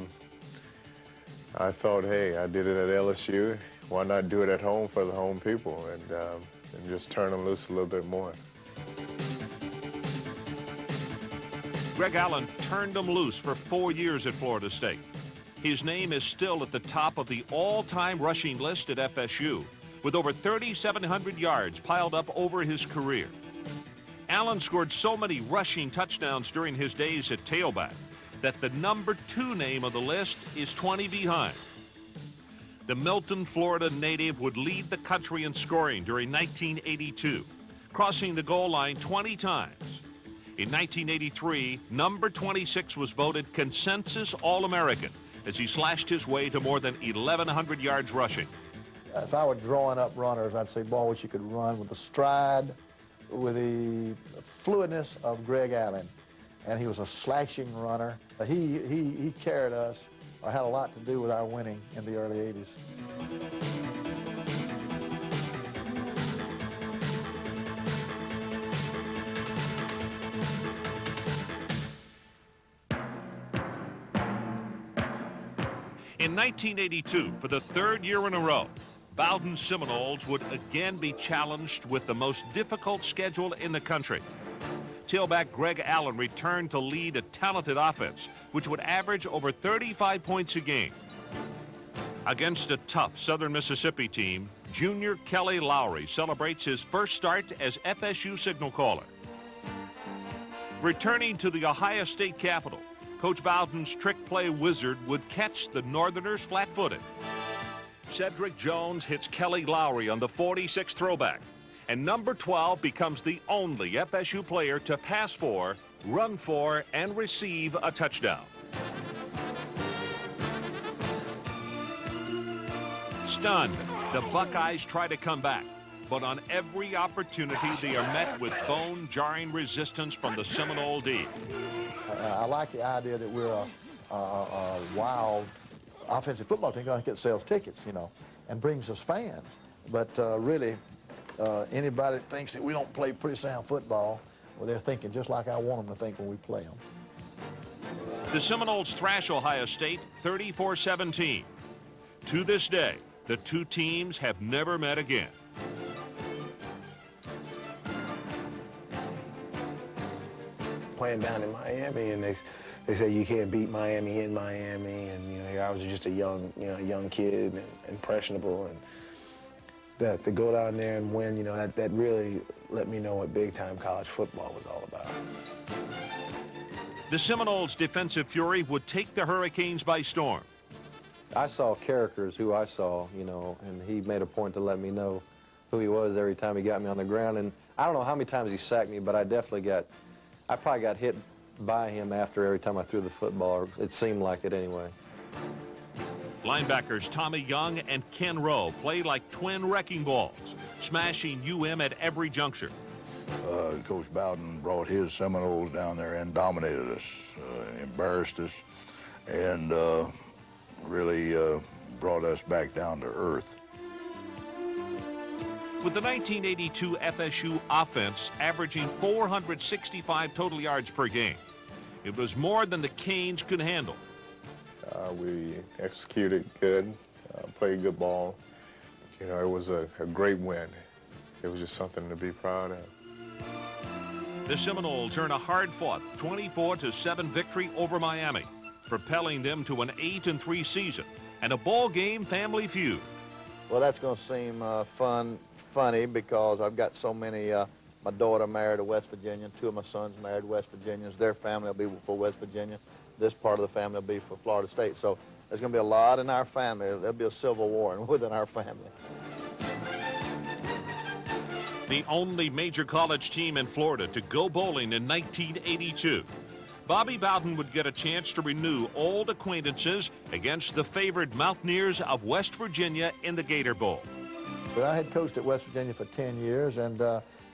thought, hey, I did it at LSU. why not do it at home for the home people and just turn them loose a little bit more. Greg Allen turned them loose for 4 years at Florida State. His name is still at the top of the all-time rushing list at FSU, with over 3,700 yards piled up over his career. Allen scored so many rushing touchdowns during his days at tailback that the number 2 name on the list is 20 behind. The Milton, Florida native would lead the country in scoring during 1982, crossing the goal line 20 times. In 1983, number 26 was voted consensus All-American as he slashed his way to more than 1,100 yards rushing. If I were drawing up runners, I'd say, boy, I wish you could run with the stride, with the fluidness of Greg Allen. And he was a slashing runner. He carried us, or had a lot to do with our winning in the early 80s. In 1982, for the 3rd year in a row, Bowden Seminoles would again be challenged with the most difficult schedule in the country. Tailback Greg Allen returned to lead a talented offense, which would average over 35 points a game. Against a tough Southern Mississippi team, junior Kelly Lowry celebrates his first start as FSU signal caller. Returning to the Ohio State Capitol, Coach Bowden's trick play wizard would catch the Northerners flat-footed. Cedric Jones hits Kelly Lowry on the 46 throwback, and number 12 becomes the only FSU player to pass for, run for, and receive a touchdown. Stunned, the Buckeyes try to come back, but on every opportunity they are met with bone-jarring resistance from the Seminole D. I like the idea that we're a wild offensive football team that sells tickets, you know, and brings us fans. But really, anybody that thinks that we don't play pretty sound football, well, they're thinking just like I want them to think when we play them. The Seminoles thrash Ohio State 34-17. To this day, the two teams have never met again. Playing down in Miami, and they say you can't beat Miami in Miami, and you know, I was just a young kid and impressionable, and that to go down there and win, you know, that really let me know what big time college football was all about. The Seminoles' defensive fury would take the Hurricanes by storm. I saw characters who I saw, you know, and he made a point to let me know who he was every time he got me on the ground. And I don't know how many times he sacked me, but I probably got hit by him after every time I threw the football, or it seemed like it anyway. Linebackers Tommy Young and Ken Rowe play like twin wrecking balls, smashing UM at every juncture. Coach Bowden brought his Seminoles down there and dominated us, embarrassed us, and really brought us back down to earth. With the 1982 FSU offense averaging 465 total yards per game, it was more than the Canes could handle. We executed good, played good ball. You know, it was a great win. It was just something to be proud of. The Seminoles earn a hard-fought 24-7 victory over Miami, propelling them to an 8-3 season and a bowl game family feud. Well, that's going to seem funny because I've got so many. My daughter married a West Virginian. Two of my sons married West Virginians. Their family will be for West Virginia. This part of the family will be for Florida State. So there's going to be a lot in our family. There'll be a civil war within our family. The only major college team in Florida to go bowling in 1982. Bobby Bowden would get a chance to renew old acquaintances against the favored Mountaineers of West Virginia in the Gator Bowl. But I had coached at West Virginia for 10 years, and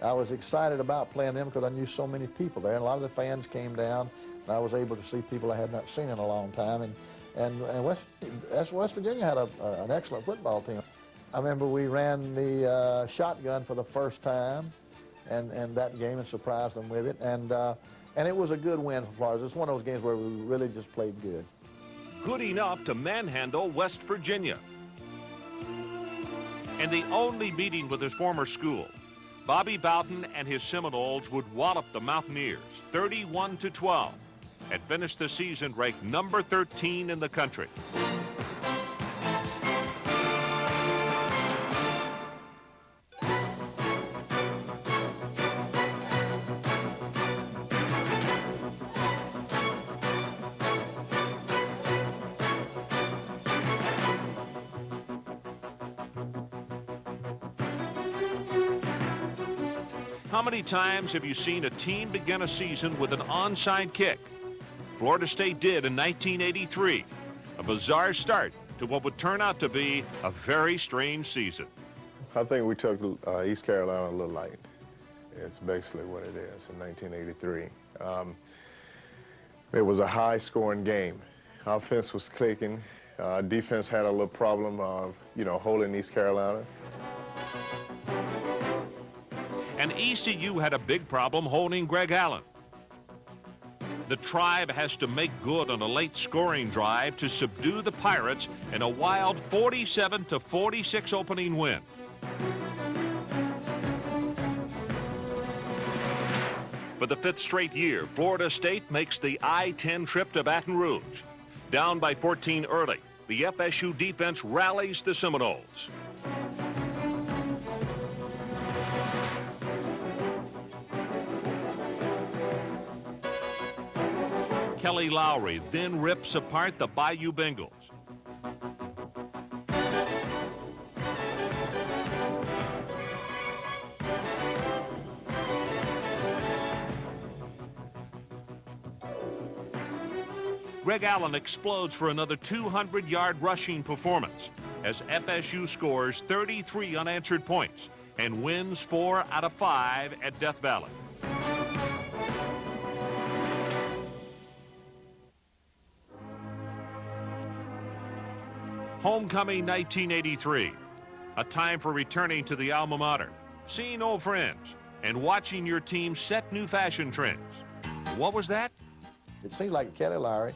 I was excited about playing them because I knew so many people there. And a lot of the fans came down, and I was able to see people I had not seen in a long time. And West Virginia had an excellent football team. I remember we ran the shotgun for the first time, and that game, and surprised them with it. And it was a good win for Florida. It's one of those games where we really just played good. Good enough to manhandle West Virginia. In the only meeting with his former school, Bobby Bowden and his Seminoles would wallop the Mountaineers 31-12 and finish the season ranked number 13 in the country. How many times have you seen a team begin a season with an onside kick? Florida State did in 1983. A bizarre start to what would turn out to be a very strange season. I think we took East Carolina a little light. It's basically what it is in 1983. It was a high-scoring game. Offense was clicking. Defense had a little problem of, holding East Carolina. And ECU had a big problem holding Greg Allen. The Tribe has to make good on a late scoring drive to subdue the Pirates in a wild 47-46 opening win. For the 5th straight year, Florida State makes the I-10 trip to Baton Rouge. Down by 14 early, the FSU defense rallies the Seminoles. Kelly Lowry then rips apart the Bayou Bengals. Greg Allen explodes for another 200-yard rushing performance as FSU scores 33 unanswered points and wins 4 out of 5 at Death Valley. Homecoming 1983, a time for returning to the alma mater, seeing old friends, and watching your team set new fashion trends. What was that? It seemed like Kelly Lowry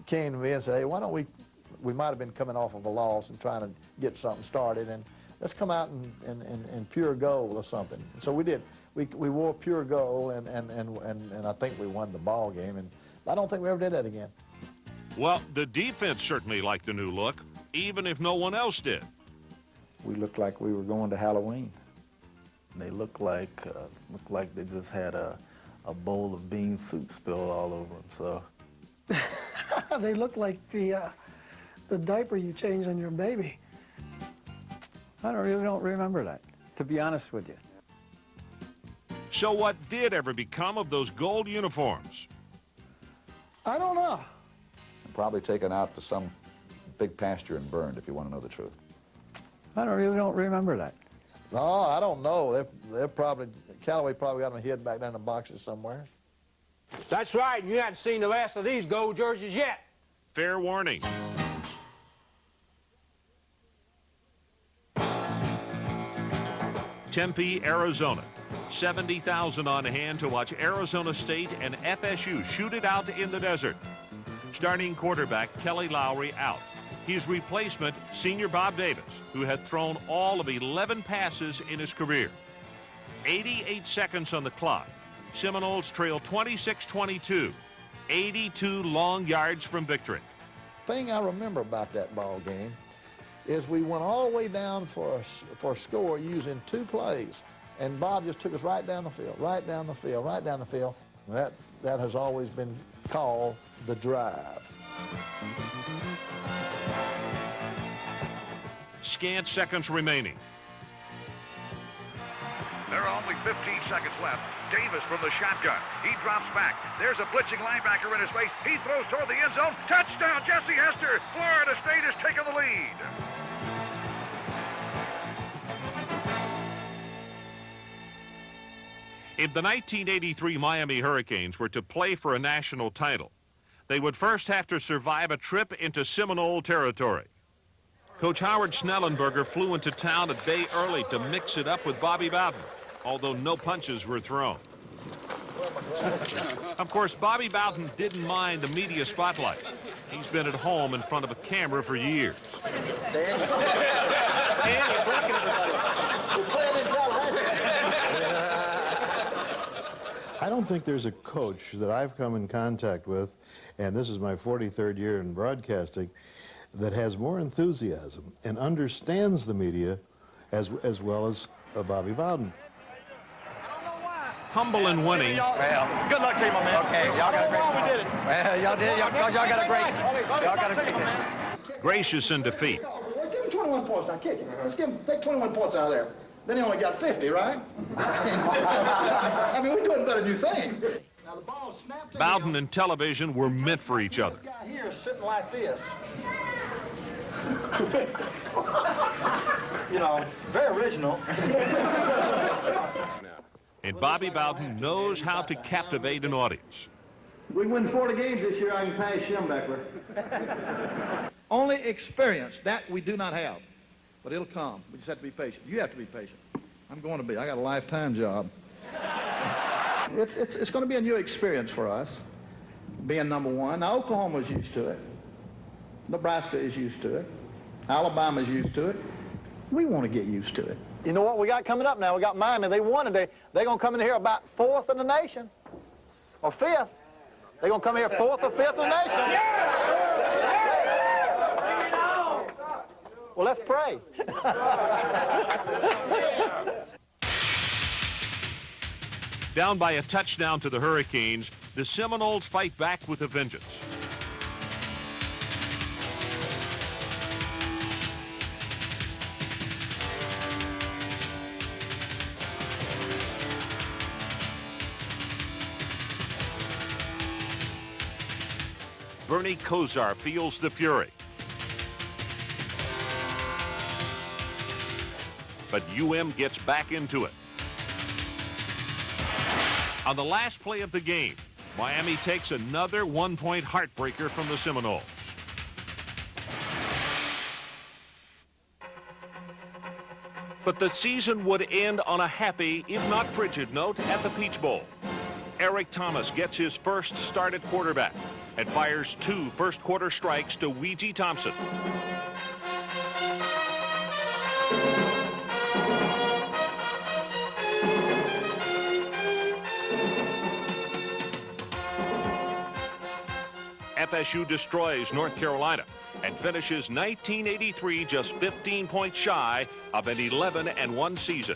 came to me and said, hey, why don't we might have been coming off of a loss and trying to get something started, and let's come out in pure gold or something. So we did. We wore pure gold, and I think we won the ball game, and I don't think we ever did that again. Well, the defense certainly liked the new look, even if no one else did. We looked like we were going to Halloween. They looked like they just had a bowl of bean soup spilled all over them. So they look like the diaper you change on your baby. I really don't remember that, to be honest with you. So what did ever become of those gold uniforms? I don't know. Probably taken out to some big pasture and burned, if you want to know the truth. I really don't remember that. No, I don't know. They're probably, Callaway probably got them hid back down in the boxes somewhere. That's right. You haven't seen the last of these gold jerseys yet. Fair warning. Tempe, Arizona. 70,000 on hand to watch Arizona State and FSU shoot it out in the desert. Starting quarterback Kelly Lowry out. His replacement, senior Bob Davis, who had thrown all of 11 passes in his career. 88 seconds on the clock. Seminoles trail 26-22. 82 long yards from victory. The thing I remember about that ball game is we went all the way down for a score using 2 plays. And Bob just took us right down the field, right down the field, right down the field. That has always been called the drive. Scant seconds remaining. There are only 15 seconds left. Davis from the shotgun. He drops back. There's a blitzing linebacker in his face. He throws toward the end zone. Touchdown, Jesse Hester. Florida State has taken the lead. If the 1983 Miami Hurricanes were to play for a national title, they would first have to survive a trip into Seminole territory. Coach Howard Schnellenberger flew into town a day early to mix it up with Bobby Bowden, although no punches were thrown. Of course, Bobby Bowden didn't mind the media spotlight. He's been at home in front of a camera for years. man. You're blocking everybody. We're playing in Tallahassee. I don't think there's a coach that I've come in contact with, and this is my 43rd year in broadcasting, that has more enthusiasm and understands the media as well as Bobby Bowden. Humble and winning. Well, good luck to you, my man. Okay, y'all got a great we did it. Well, y'all did. Y'all got a great game. Gracious in defeat. Well, give him 21 points now, kick it. Let's take 21 points out of there. Then he only got 50, right? I mean, we're doing better than you think. Now the ball snapped. Bowden and television were meant for each other. This guy here is sitting like this. You know, very original. And Bobby Bowden knows how to captivate an audience. We win 40 games this year, I can pass Schembeckler. Only experience, that we do not have. But it'll come. We just have to be patient. You have to be patient. I'm going to be. I got a lifetime job. It's going to be a new experience for us, being number one. Now, Oklahoma's used to it. Nebraska is used to it. Alabama's used to it. We want to get used to it. You know what we got coming up now? We got Miami. They won today. They're going to come in here about 4th in the nation, or 5th. They're going to come here 4th or 5th in the nation. Well, let's pray. Down by a touchdown to the Hurricanes, the Seminoles fight back with a vengeance. Bernie Kosar feels the fury. But UM gets back into it. On the last play of the game, Miami takes another one-point heartbreaker from the Seminoles. But the season would end on a happy, if not frigid, note at the Peach Bowl. Eric Thomas gets his first start at quarterback and fires 2 first-quarter strikes to Ouija Thompson. FSU destroys North Carolina and finishes 1983 just 15 points shy of an 11-1 season.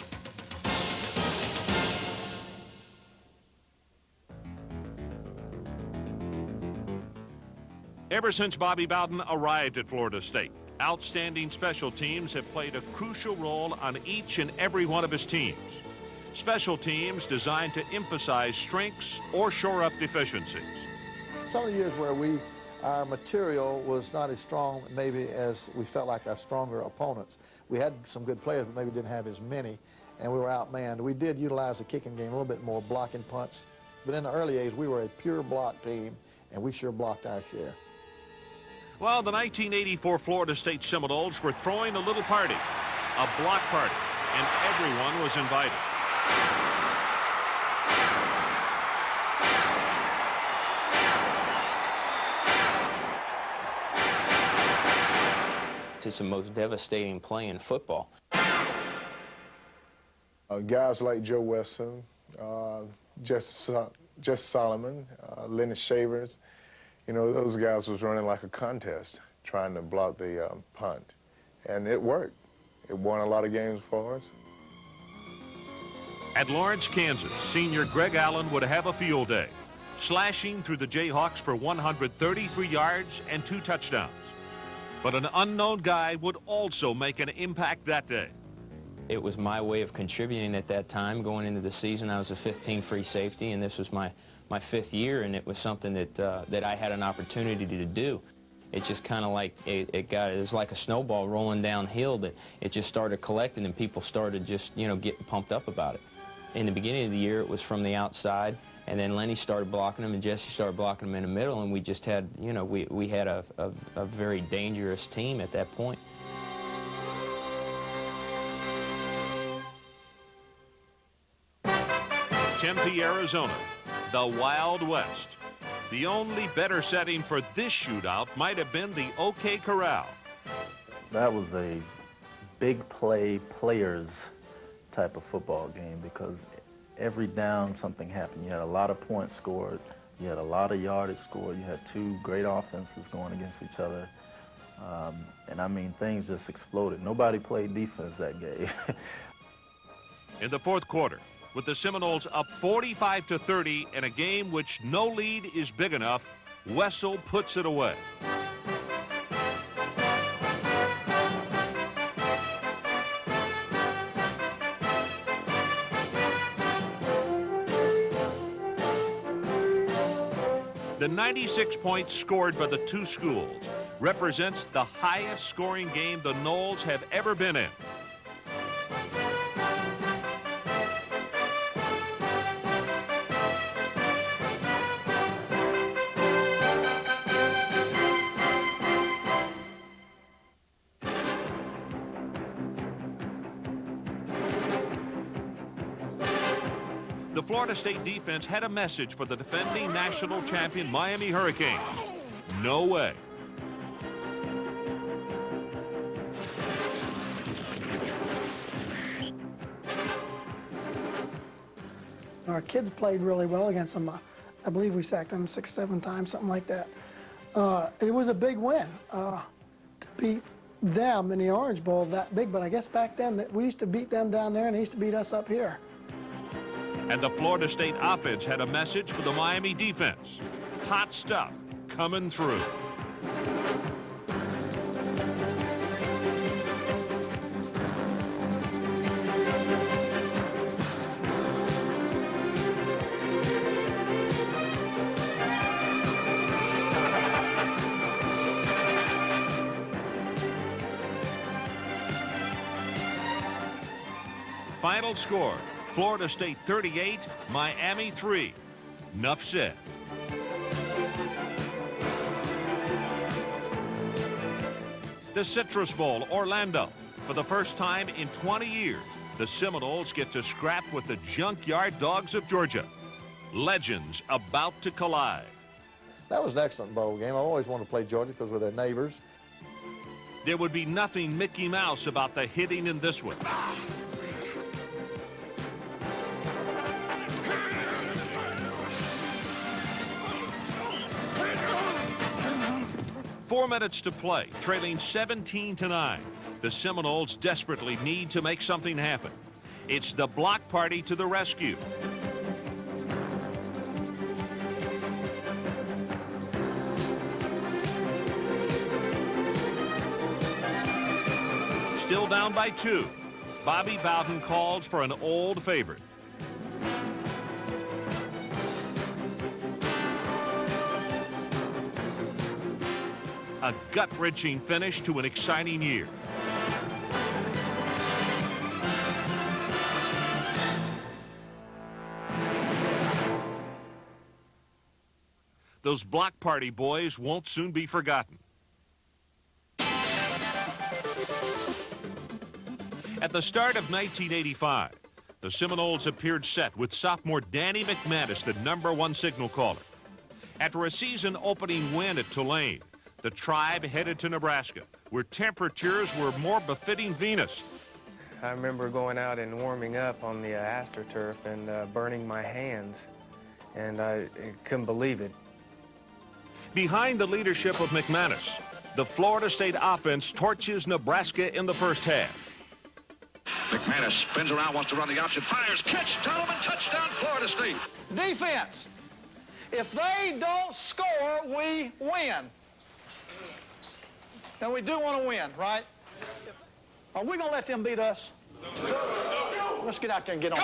Ever since Bobby Bowden arrived at Florida State, outstanding special teams have played a crucial role on each and every one of his teams. Special teams designed to emphasize strengths or shore up deficiencies. Some of the years where our material was not as strong maybe as we felt like our stronger opponents. We had some good players, but maybe didn't have as many, and we were outmanned. We did utilize the kicking game a little bit more, blocking punts, but in the early days we were a pure block team, and we sure blocked our share. Well, the 1984 Florida State Seminoles were throwing a little party, a block party, and everyone was invited. It's the most devastating play in football. Guys like Joe Weston, Jess Solomon, Lenny Shavers, you know, those guys was running like a contest trying to block the punt. And it worked. It won a lot of games for us. At Lawrence, Kansas, senior Greg Allen would have a field day, slashing through the Jayhawks for 133 yards and 2 touchdowns. But an unknown guy would also make an impact that day. It was my way of contributing at that time. Going into the season, I was a 15 free safety, and this was my 5th year, and it was something that I had an opportunity to do. It just kind of like, it was like a snowball rolling downhill, that it just started collecting, and people started just, you know, getting pumped up about it. In the beginning of the year, it was from the outside, and then Lenny started blocking them, and Jesse started blocking them in the middle, and we just had, you know, we had a very dangerous team at that point. Tempe, Arizona, the Wild West. The only better setting for this shootout might have been the OK Corral. That was a big players type of football game because every down something happened. You had a lot of points scored. You had a lot of yardage scored. You had two great offenses going against each other. And I mean, things just exploded. Nobody played defense that game. In the fourth quarter, with the Seminoles up 45-30 in a game which no lead is big enough, Wessel puts it away. The 96 points scored by the two schools represents the highest scoring game the Noles have ever been in. The Florida State defense had a message for the defending national champion Miami Hurricanes. No way. Our kids played really well against them. I believe we sacked them 6, 7 times, something like that. It was a big win to beat them in the Orange Bowl that big, but I guess back then we used to beat them down there and they used to beat us up here. And the Florida State offense had a message for the Miami defense. Hot stuff coming through. Final score, Florida State 38, Miami 3. Nuff said. The Citrus Bowl, Orlando. For the first time in 20 years, the Seminoles get to scrap with the Junkyard Dogs of Georgia. Legends about to collide. That was an excellent bowl game. I always wanted to play Georgia because we're their neighbors. There would be nothing Mickey Mouse about the hitting in this one. 4 minutes to play, trailing 17-9. The Seminoles desperately need to make something happen. It's the block party to the rescue. Still down by 2. Bobby Bowden calls for an old favorite. A gut-wrenching finish to an exciting year. Those block party boys won't soon be forgotten. At the start of 1985, the Seminoles appeared set with sophomore Danny McManus, the #1 signal caller. After a season-opening win at Tulane, the tribe headed to Nebraska, where temperatures were more befitting Venus. I remember going out and warming up on the AstroTurf and burning my hands, and I couldn't believe it. Behind the leadership of McManus, the Florida State offense torches Nebraska in the first half. McManus spins around, wants to run the option, fires, catch, Donovan, touchdown, Florida State. Defense. If they don't score, we win. And we do want to win, right? Are we going to let them beat us? Let's get out there and get on.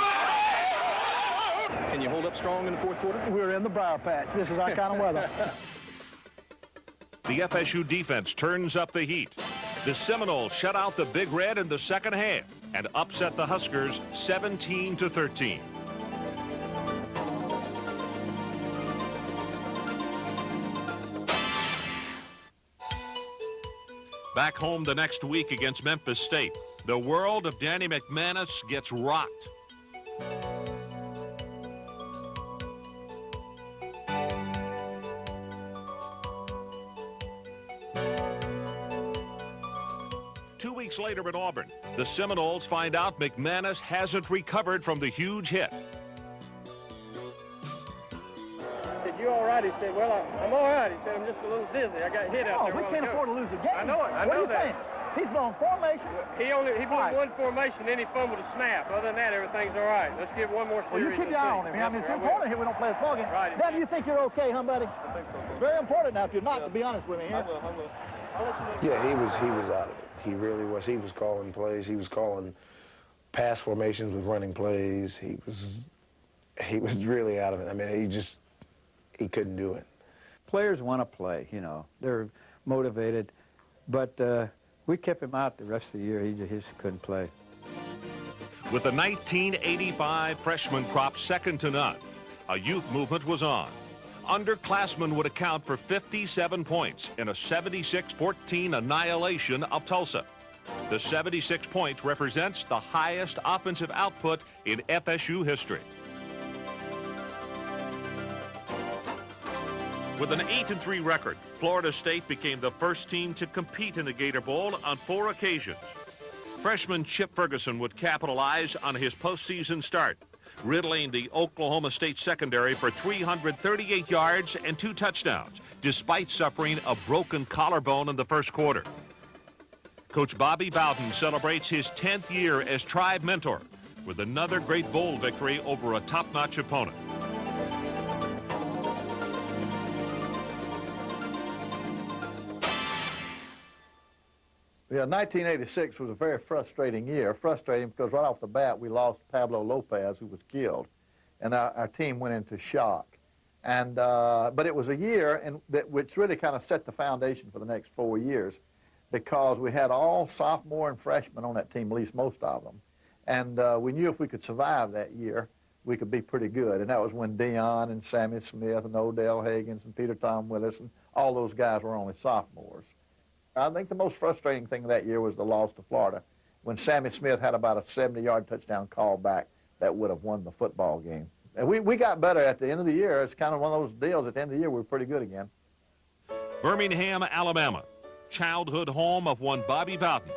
Can you hold up strong in the fourth quarter? We're in the briar patch. This is our kind of weather. The FSU defense turns up the heat. The Seminoles shut out the Big Red in the second half and upset the Huskers 17-13. Back home the next week against Memphis State, the world of Danny McManus gets rocked. 2 weeks later in Auburn, the Seminoles find out McManus hasn't recovered from the huge hit. Said, "You all right?" He said, "Well, I'm all right." He said, "I'm just a little dizzy. I got hit out there." We can't afford to lose a game. I know it. I what know do you think? He's blown formation. He blew one formation, then he fumbled a snap. Other than that, everything's all right. Let's give one more series. Well, you keep your eye on him. I mean, it's important here we don't play a small game. Right. Dan, you think you're okay, huh, buddy? I think so. It's very important now if you're not, to be honest with me here. I will. I'll let you know. Yeah, he was out of it. He really was. He was calling plays. He was calling pass formations with running plays. He was really out of it. I mean, he couldn't do it. Players want to play, you know. They're motivated, but we kept him out the rest of the year. He just couldn't play. With the 1985 freshman crop second to none, a youth movement was on. Underclassmen would account for 57 points in a 76-14 annihilation of Tulsa. The 76 points represents the highest offensive output in FSU history. With an 8-3 record, Florida State became the first team to compete in the Gator Bowl on 4 occasions. Freshman Chip Ferguson would capitalize on his postseason start, riddling the Oklahoma State secondary for 338 yards and 2 touchdowns, despite suffering a broken collarbone in the first quarter. Coach Bobby Bowden celebrates his 10th year as Tribe mentor with another great bowl victory over a top-notch opponent. Yeah, 1986 was a very frustrating year. Frustrating because right off the bat we lost Pablo Lopez, who was killed, and our team went into shock. And but it was a year which really kind of set the foundation for the next 4 years, because we had all sophomore and freshmen on that team, at least most of them, and we knew if we could survive that year, we could be pretty good. And that was when Dion and Sammy Smith and Odell Higgins and Peter Tom Willis and all those guys were only sophomores. I think the most frustrating thing that year was the loss to Florida, when Sammy Smith had about a 70-yard touchdown call back that would have won the football game. And we got better at the end of the year. It's kind of one of those deals. At the end of the year, we were pretty good again. Birmingham, Alabama, childhood home of one Bobby Bowden.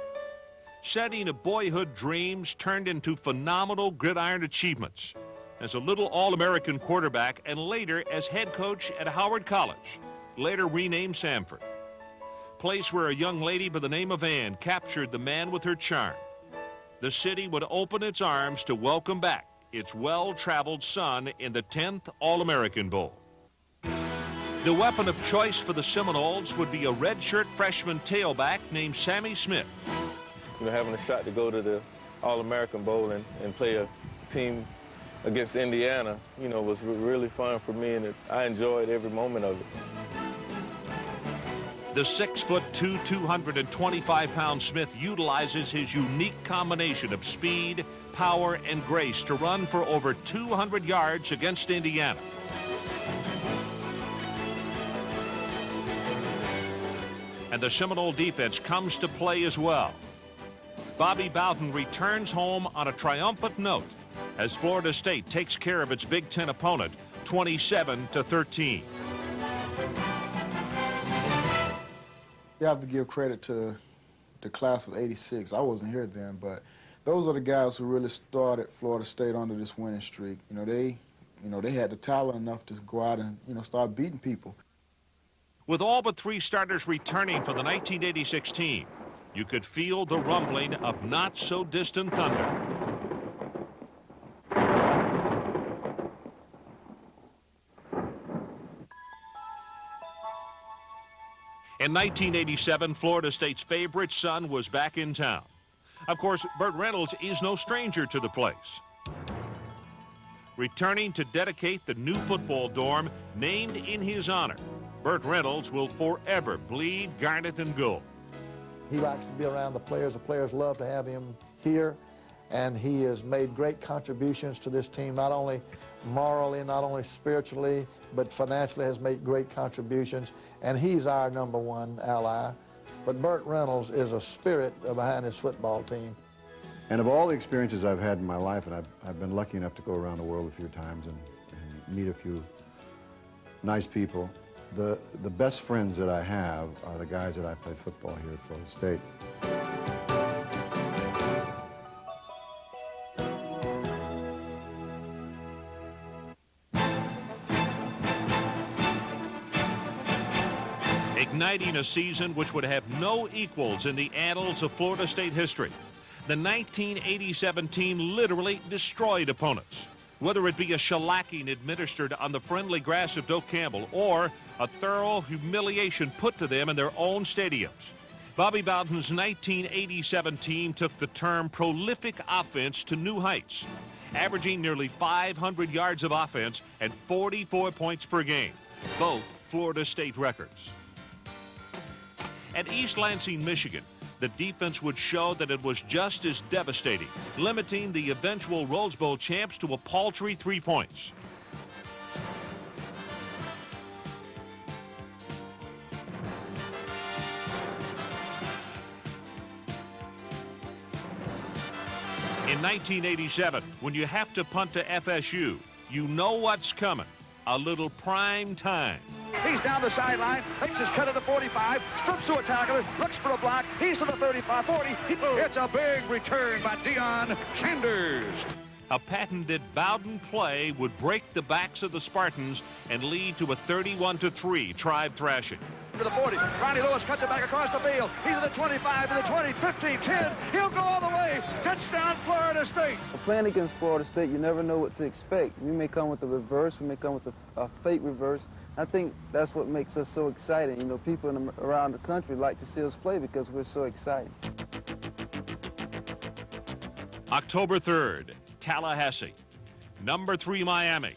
Setting of boyhood dreams turned into phenomenal gridiron achievements as a little All-American quarterback and later as head coach at Howard College, later renamed Samford. Place where a young lady by the name of Ann captured the man with her charm. The city would open its arms to welcome back its well-traveled son in the 10th All-American Bowl. The weapon of choice for the Seminoles would be a redshirt freshman tailback named Sammy Smith. You know, having a shot to go to the All-American Bowl and play a team against Indiana, you know, was really fun for me, and I enjoyed every moment of it. The 6'2", 225-pound Smith utilizes his unique combination of speed, power, and grace to run for over 200 yards against Indiana. And the Seminole defense comes to play as well. Bobby Bowden returns home on a triumphant note as Florida State takes care of its Big Ten opponent, 27-13. You have to give credit to the class of '86. I wasn't here then, but those are the guys who really started Florida State under this winning streak. They had the talent enough to go out and start beating people. With all but 3 starters returning for the 1986 team, you could feel the rumbling of not-so-distant thunder. In 1987, Florida State's favorite son was back in town. Of course, Burt Reynolds is no stranger to the place. Returning to dedicate the new football dorm named in his honor, Burt Reynolds will forever bleed garnet and gold. He likes to be around the players. The players love to have him here, and he has made great contributions to this team, not only morally, not only spiritually, but financially has made great contributions, and he's our #1 ally. But Burt Reynolds is a spirit behind his football team. And of all the experiences I've had in my life, and I've been lucky enough to go around the world a few times and meet a few nice people, the best friends that I have are the guys that I play football here at Florida State. igniting a season which would have no equals in the annals of Florida State history. The 1987 team literally destroyed opponents, whether it be a shellacking administered on the friendly grass of Doak Campbell or a thorough humiliation put to them in their own stadiums. Bobby Bowden's 1987 team took the term prolific offense to new heights, averaging nearly 500 yards of offense and 44 points per game, both Florida State records. At East Lansing, Michigan, the defense would show that it was just as devastating, limiting the eventual Rose Bowl champs to a paltry 3 points. In 1987, when you have to punt to FSU, you know what's coming. A little prime time. He's down the sideline, makes his cut at the 45, strips to a tackler, looks for a block. He's to the 35, 40. It's a big return by Deion Sanders. A patented Bowden play would break the backs of the Spartans and lead to a 31-3 tribe thrashing. To the 40, Ronnie Lewis cuts it back across the field. He's to the 25, to the 20, 15, 10. He'll go all the way. Touchdown, Florida State. Playing against Florida State, you never know what to expect. We may come with a reverse, we may come with a fake reverse. I think that's what makes us so exciting. You know, people around the country like to see us play because we're so excited. October 3rd, Tallahassee. Number 3, Miami.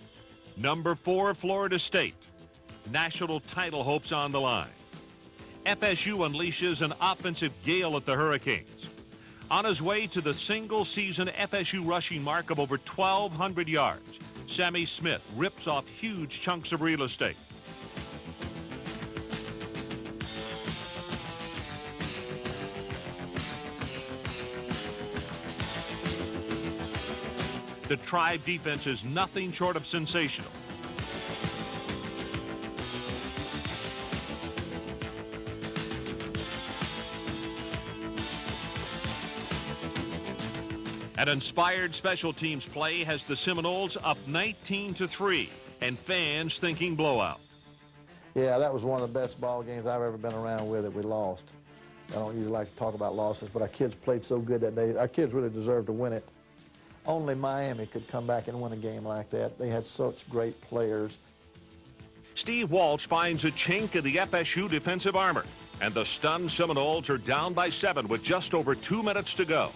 Number 4, Florida State. National title hopes on the line. FSU unleashes an offensive gale at the Hurricanes. On his way to the single-season FSU rushing mark of over 1,200 yards, Sammy Smith rips off huge chunks of real estate. The Tribe defense is nothing short of sensational. An inspired special teams play has the Seminoles up 19-3 and fans thinking blowout. Yeah, that was one of the best ball games I've ever been around with that we lost. I don't usually like to talk about losses, but our kids played so good that day. Our kids really deserved to win it. Only Miami could come back and win a game like that. They had such great players. Steve Walsh finds a chink in the FSU defensive armor, and the stunned Seminoles are down by 7 with just over 2 minutes to go.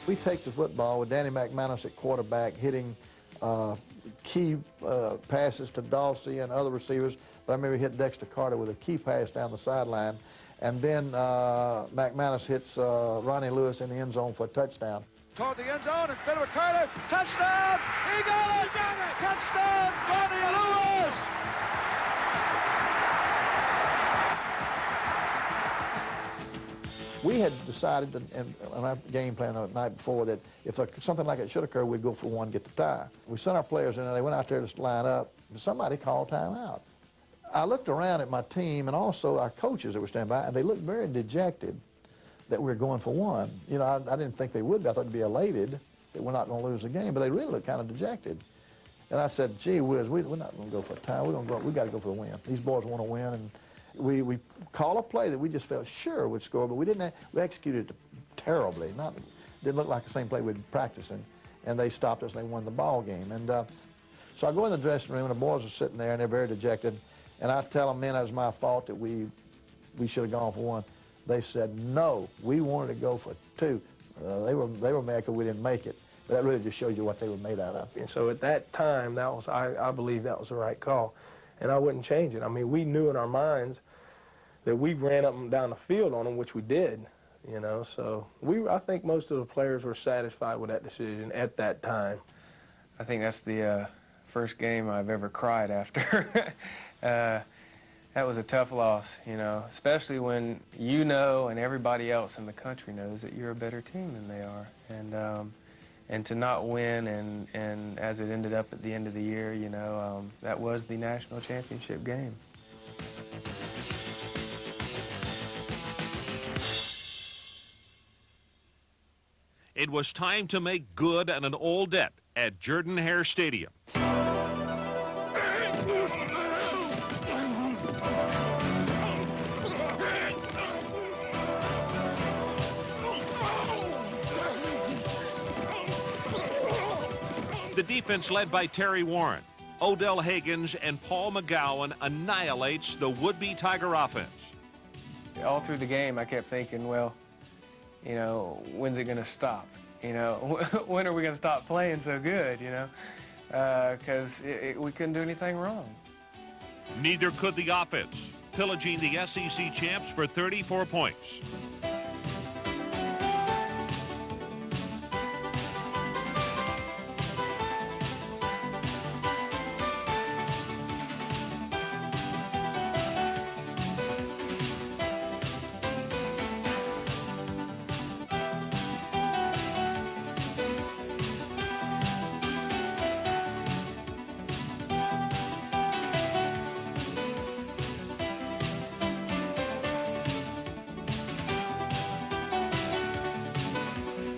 We take the football with Danny McManus at quarterback, hitting key passes to Dawsey and other receivers. But I remember he hit Dexter Carter with a key pass down the sideline. And then McManus hits Ronnie Lewis in the end zone for a touchdown. Toward the end zone, and Federico Carter, touchdown! He got it! Touchdown, Ronnie Lewis! We had decided, and our game plan the night before, that if something like it should occur, we'd go for one, get the tie. We sent our players in, and they went out there to line up, and somebody called timeout. I looked around at my team and also our coaches that were standing by, and they looked very dejected that we were going for one. You know, I didn't think they would be. I thought they'd be elated that we're not going to lose the game, but they really looked kind of dejected. And I said, gee whiz, we're not going to go for a tie. We got to go for the win. These boys want to win, and we call a play that we just felt sure would score, but we executed it terribly. Didn't look like the same play we'd been practicing, and they stopped us and they won the ball game. And so I go in the dressing room, and the boys are sitting there, and they're very dejected. And I tell them, man, it was my fault that we should have gone for one. They said, no, we wanted to go for 2. They were mad because we didn't make it. But that really just shows you what they were made out of. And so at that time, I believe that was the right call. And I wouldn't change it. I mean, we knew in our minds that we ran up and down the field on them, which we did, you know. So I think most of the players were satisfied with that decision at that time. I think that's the first game I've ever cried after. That was a tough loss, you know, especially when you know and everybody else in the country knows that you're a better team than they are. And to not win, and as it ended up at the end of the year, you know, that was the national championship game. It was time to make good on an old debt at Jordan-Hare Stadium. The defense led by Terry Warren, Odell Higgins, and Paul McGowan annihilates the would-be Tiger offense. All through the game, I kept thinking, well, you know, when's it going to stop? You know, when are we going to stop playing so good, you know? Because we couldn't do anything wrong. Neither could the offense, pillaging the SEC champs for 34 points.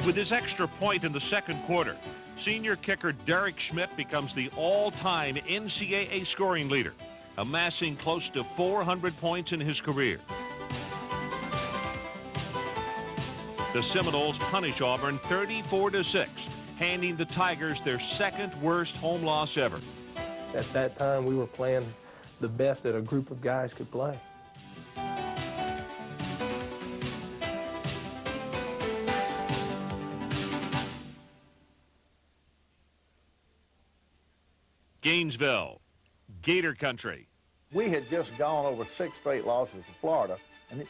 With his extra point in the second quarter, senior kicker Derek Schmidt becomes the all-time NCAA scoring leader, amassing close to 400 points in his career. The Seminoles punish Auburn 34-6, handing the Tigers their second worst home loss ever. At that time, we were playing the best that a group of guys could play. Gainesville, Gator Country. We had just gone over 6 straight losses to Florida,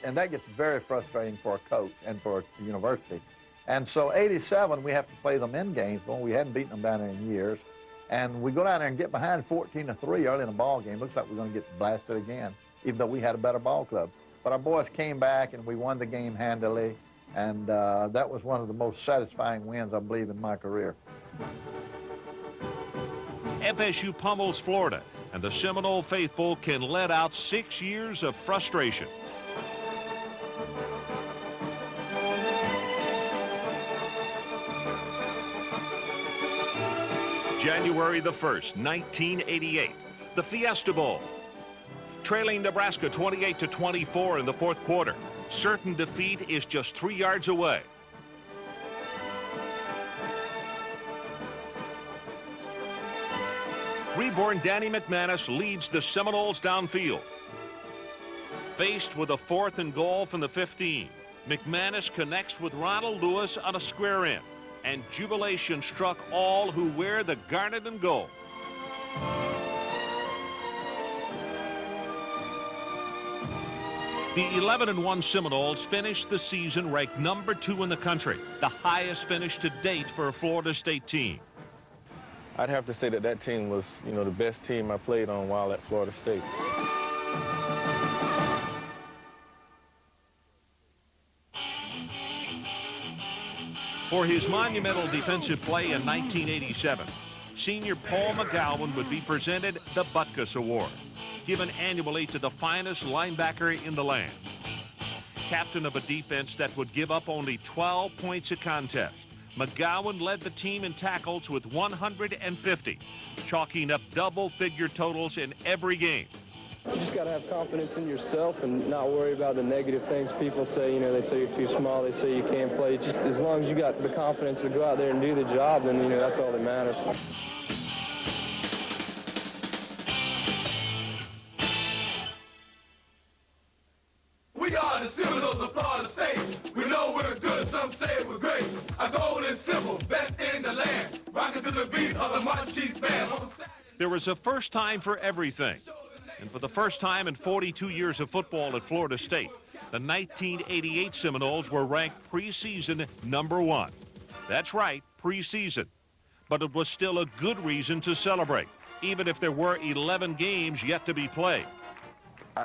and that gets very frustrating for a coach and for a university. And so 87, we have to play them in Gainesville. We hadn't beaten them down there in years. And we go down there and get behind 14-3 early in the ball game. Looks like we're going to get blasted again, even though we had a better ball club. But our boys came back, and we won the game handily. And that was one of the most satisfying wins, I believe, in my career. FSU pummels Florida, and the Seminole faithful can let out 6 years of frustration. January the 1st, 1988, the Fiesta Bowl. Trailing Nebraska 28-24 in the fourth quarter, certain defeat is just 3 yards away. Reborn Danny McManus leads the Seminoles downfield. Faced with a 4th and goal from the 15, McManus connects with Ronald Lewis on a square in, and jubilation struck all who wear the garnet and gold. The 11-1 Seminoles finished the season ranked number 2 in the country, the highest finish to date for a Florida State team. I'd have to say that that team was, you know, the best team I played on while at Florida State. For his monumental defensive play in 1987, senior Paul McGowan would be presented the Butkus Award, given annually to the finest linebacker in the land. Captain of a defense that would give up only 12 points a contest, McGowan led the team in tackles with 150, chalking up double-figure totals in every game. You just got to have confidence in yourself and not worry about the negative things people say. You know, they say you're too small, they say you can't play. Just as long as you got the confidence to go out there and do the job, then, you know, that's all that matters. We are the Seminoles of Florida State. We know we're good, some say we're great. Our goal is simple, best in the land. Rocking to the beat of the March Chiefs band. There was a first time for everything. And for the first time in 42 years of football at Florida State, the 1988 Seminoles were ranked preseason number 1. That's right, preseason. But it was still a good reason to celebrate, even if there were 11 games yet to be played.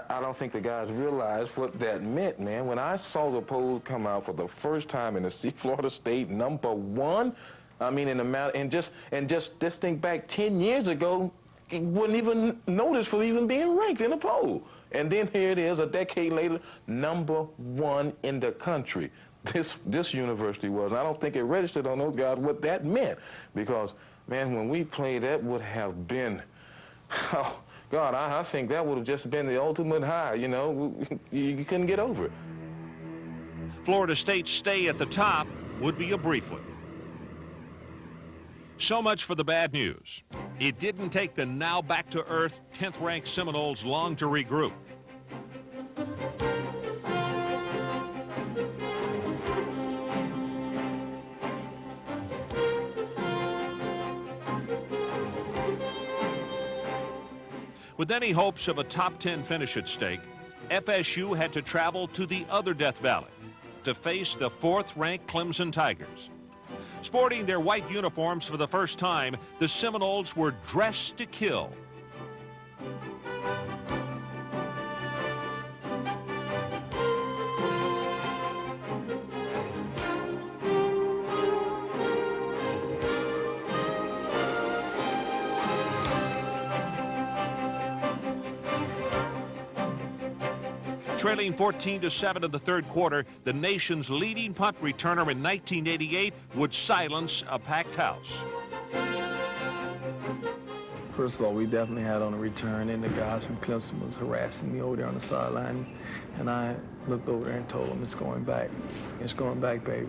I don't think the guys realized what that meant, man. When I saw the polls come out for the first time and to see Florida State number 1, I mean, and just think back 10 years ago, it wouldn't even notice for even being ranked in a poll. And then here it is, a decade later, number 1 in the country. This university was. And I don't think it registered on those guys what that meant, because, man, when we played, that would have been, oh, God, I think that would have just been the ultimate high, you know. You couldn't get over it. Florida State's stay at the top would be a brief one. So much for the bad news. It didn't take the now back-to-earth 10th-ranked Seminoles long to regroup. With any hopes of a top 10 finish at stake, FSU had to travel to the other Death Valley to face the 4th-ranked Clemson Tigers. Sporting their white uniforms for the first time, the Seminoles were dressed to kill. Trailing 14-7 in the third quarter, the nation's leading punt returner in 1988 would silence a packed house. First of all, we definitely had on a return, and the guys from Clemson was harassing me over there on the sideline. And I looked over there and told them, it's going back. It's going back, baby.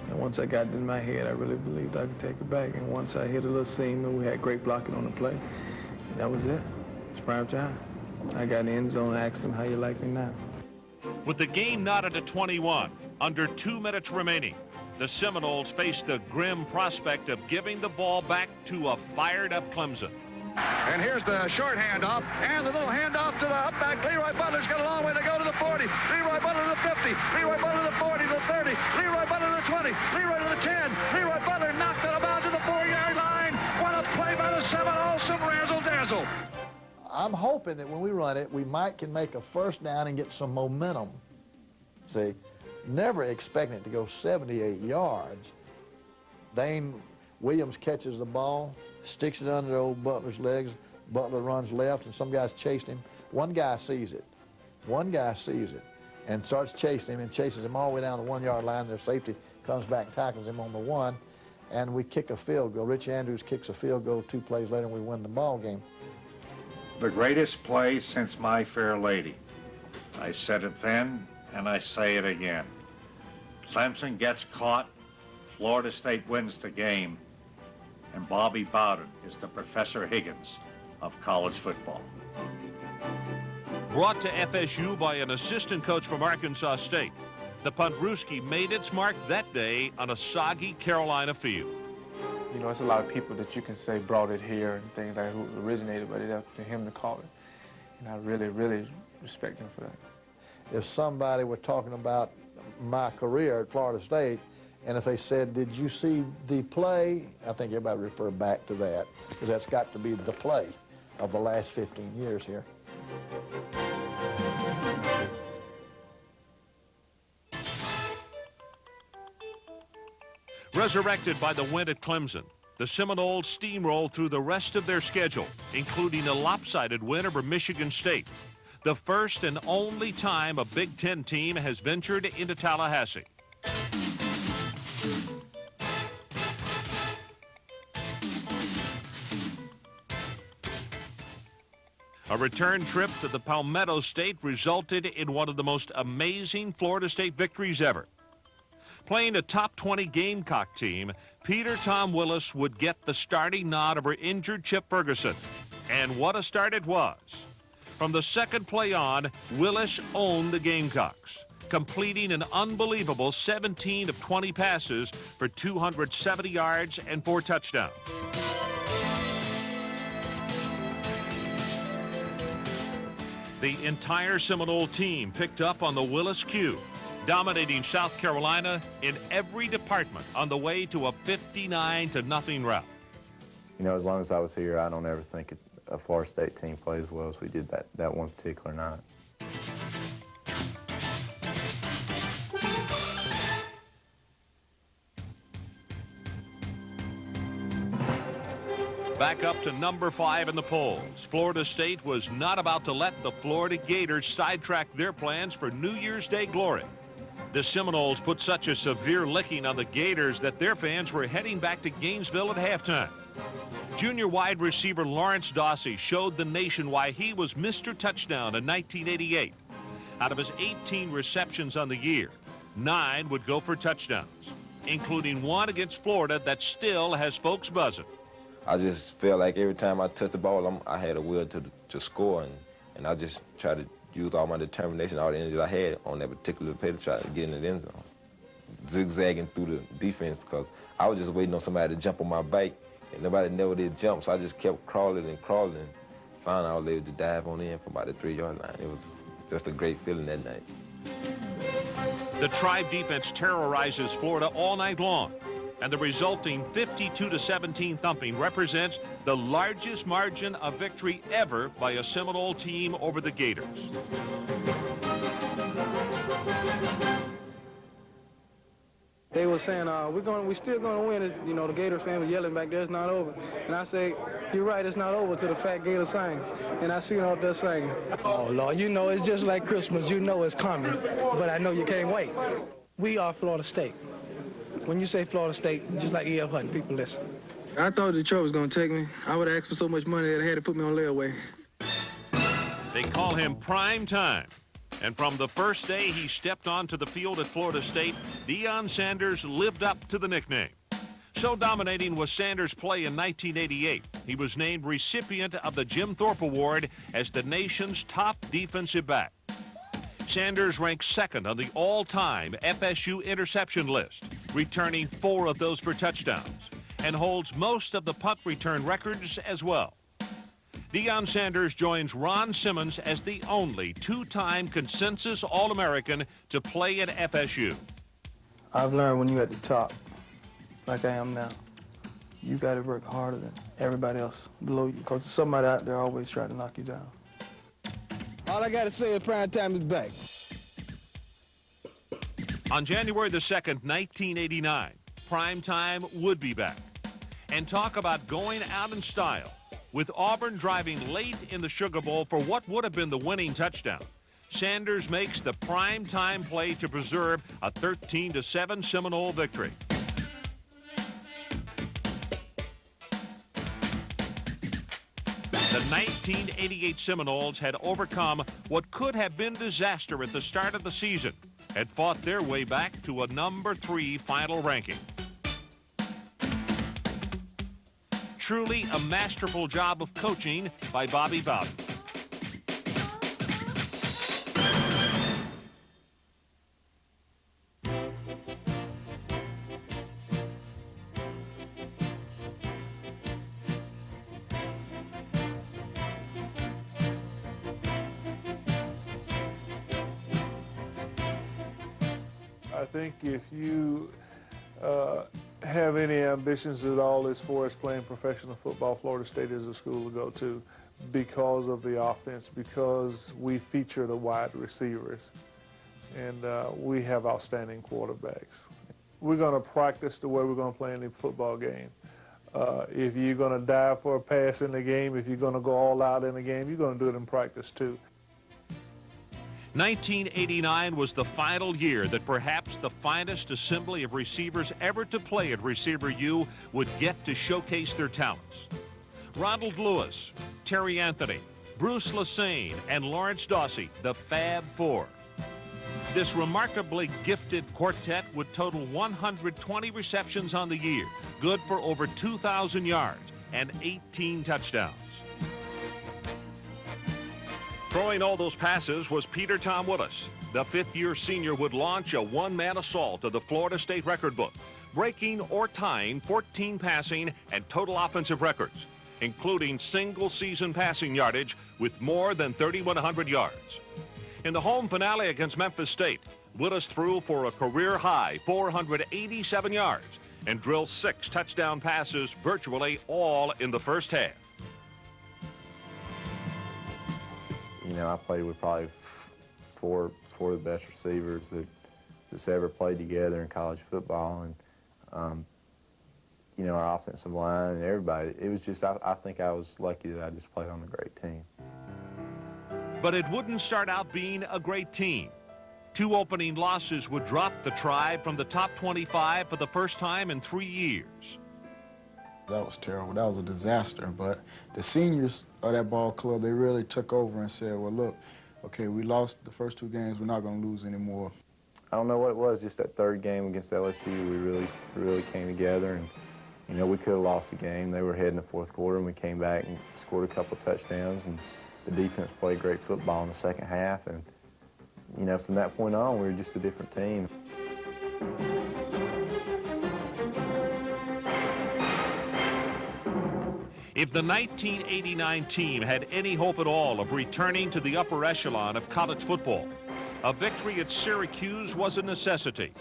And once I got it in my head, I really believed I could take it back. And once I hit a little seam, and we had great blocking on the play, and that was it. It's prime time. I got in the end zone and asked them, how you like me now? With the game knotted at 21, under 2 minutes remaining, the Seminoles faced the grim prospect of giving the ball back to a fired-up Clemson. And here's the short handoff, and the little handoff to the up back. Leroy Butler's got a long way to go to the 40. Leroy Butler to the 50. Leroy Butler to the 40, to the 30. Leroy Butler to the 20. Leroy to the 10. Leroy Butler knocked out of bounds at the 4-yard line. What a play by the Seminoles, some razzle-dazzle. I'm hoping that when we run it, we can make a first down and get some momentum. See, never expecting it to go 78 yards. Dane Williams catches the ball, sticks it under old Butler's legs. Butler runs left, and some guys chased him. One guy sees it. One guy sees it and starts chasing him and chases him all the way down the 1-yard line. Their safety comes back and tackles him on the 1, and we kick a field goal. Rich Andrews kicks a field goal 2 plays later, and we win the ball game. The greatest play since My Fair Lady. I said it then, and I say it again. Clemson gets caught, Florida State wins the game, and Bobby Bowden is the Professor Higgins of college football. Brought to FSU by an assistant coach from Arkansas State, the Puntruski made its mark that day on a soggy Carolina field. You know, it's a lot of people that you can say brought it here and things like who originated, but it's up to him to call it. And I really, really respect him for that. If somebody were talking about my career at Florida State, and if they said, did you see the play, I think everybody would refer back to that, because that's got to be the play of the last 15 years here. Resurrected by the win at Clemson, the Seminoles steamrolled through the rest of their schedule, including a lopsided win over Michigan State, the first and only time a Big Ten team has ventured into Tallahassee. A return trip to the Palmetto State resulted in one of the most amazing Florida State victories ever. Playing a top 20 Gamecock team, Peter Tom Willis would get the starting nod over injured Chip Ferguson. And what a start it was. From the second play on, Willis owned the Gamecocks, completing an unbelievable 17 of 20 passes for 270 yards and 4 touchdowns. The entire Seminole team picked up on the Willis cue, dominating South Carolina in every department on the way to a 59-0 rout. You know, as long as I was here, I don't ever think a Florida State team played as well as we did that one particular night. Back up to number 5 in the polls, Florida State was not about to let the Florida Gators sidetrack their plans for New Year's Day glory. The Seminoles put such a severe licking on the Gators that their fans were heading back to Gainesville at halftime. Junior wide receiver Lawrence Dawsey showed the nation why he was Mr. Touchdown in 1988. Out of his 18 receptions on the year, 9 would go for touchdowns. including one against Florida that still has folks buzzing. I just felt like every time I touched the ball, I had a will to score, and I just tried to use all my determination, all the energy I had on that particular play to try to get in the end zone, zigzagging through the defense, because I was just waiting on somebody to jump on my back, and nobody never did jump, so I just kept crawling and crawling, and finally I was able to dive on in from about the 3-yard line. It was just a great feeling that night. The Tribe defense terrorizes Florida all night long, and the resulting 52-17 thumping represents the largest margin of victory ever by a Seminole team over the Gators. They were saying, we're still going to win. You know, the Gators fan was yelling back there, it's not over. And I say, you're right, it's not over till the Fat Gator sang. And I see them up there singing. Oh, Lord, you know, it's just like Christmas. You know it's coming, but I know you can't wait. We are Florida State. When you say Florida State, just like E.F. Hutton, people listen. I thought Detroit was going to take me. I would have asked for so much money that I had to put me on layaway. They call him Prime Time. And from the first day he stepped onto the field at Florida State, Deion Sanders lived up to the nickname. So dominating was Sanders' play in 1988. He was named recipient of the Jim Thorpe Award as the nation's top defensive back. Sanders ranks second on the all-time FSU interception list, returning 4 of those for touchdowns, and holds most of the punt return records as well. Deion Sanders joins Ron Simmons as the only 2-time consensus All-American to play at FSU. I've learned when you're at the top, like I am now, you got to work harder than everybody else below you, because there's somebody out there always trying to knock you down. All I got to say is Prime Time is back. On January the 2nd, 1989, Prime Time would be back. And talk about going out in style, with Auburn driving late in the Sugar Bowl for what would have been the winning touchdown. Sanders makes the prime time play to preserve a 13-7 Seminole victory. The 1988 Seminoles had overcome what could have been disaster at the start of the season, had fought their way back to a number 3 final ranking. Truly a masterful job of coaching by Bobby Bowden. I think if you have any ambitions at all as far as playing professional football, Florida State is a school to go to because of the offense, because we feature the wide receivers, and we have outstanding quarterbacks. We're going to practice the way we're going to play any football game. If you're going to dive for a pass in the game, if you're going to go all out in the game, you're going to do it in practice too. 1989 was the final year that perhaps the finest assembly of receivers ever to play at Receiver U would get to showcase their talents. Ronald Lewis, Terry Anthony, Bruce Lesane, and Lawrence Dawsey, the Fab Four. This remarkably gifted quartet would total 120 receptions on the year, good for over 2,000 yards and 18 touchdowns. Throwing all those passes was Peter Tom Willis. The 5th-year senior would launch a one-man assault of the Florida State record book, breaking or tying 14 passing and total offensive records, including single-season passing yardage with more than 3,100 yards. In the home finale against Memphis State, Willis threw for a career-high 487 yards and drilled 6 touchdown passes, virtually all in the first half. You know, I played with probably four of the best receivers that's ever played together in college football, and you know, our offensive line and everybody. It was just, I think I was lucky that I just played on a great team. But it wouldn't start out being a great team. 2 opening losses would drop the Tribe from the top 25 for the first time in 3 years. That was terrible. That was a disaster. But the seniors of that ball club, they really took over and said, well, look, okay, we lost the first 2 games. We're not going to lose anymore. I don't know what it was, just that third game against LSU, we really came together, and you know, we could have lost the game. They were ahead in the fourth quarter, and we came back and scored a couple of touchdowns, and the defense played great football in the second half, and you know, from that point on, we were just a different team. If the 1989 team had any hope at all of returning to the upper echelon of college football, a victory at Syracuse was a necessity.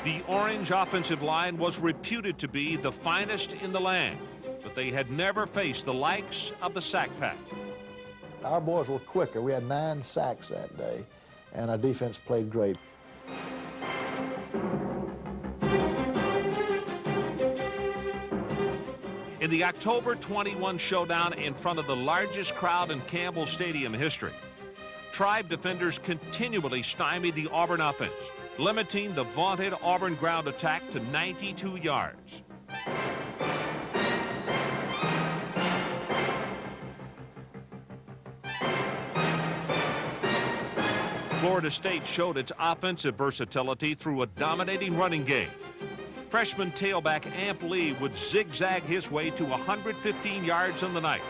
The Orange offensive line was reputed to be the finest in the land, but they had never faced the likes of the Sack Pack. Our boys were quicker. We had 9 sacks that day, and our defense played great. In the October 21 showdown in front of the largest crowd in Campbell Stadium history, Tribe defenders continually stymied the Auburn offense, limiting the vaunted Auburn ground attack to 92 yards. Florida State showed its offensive versatility through a dominating running game. Freshman tailback Amp Lee would zigzag his way to 115 yards on the night,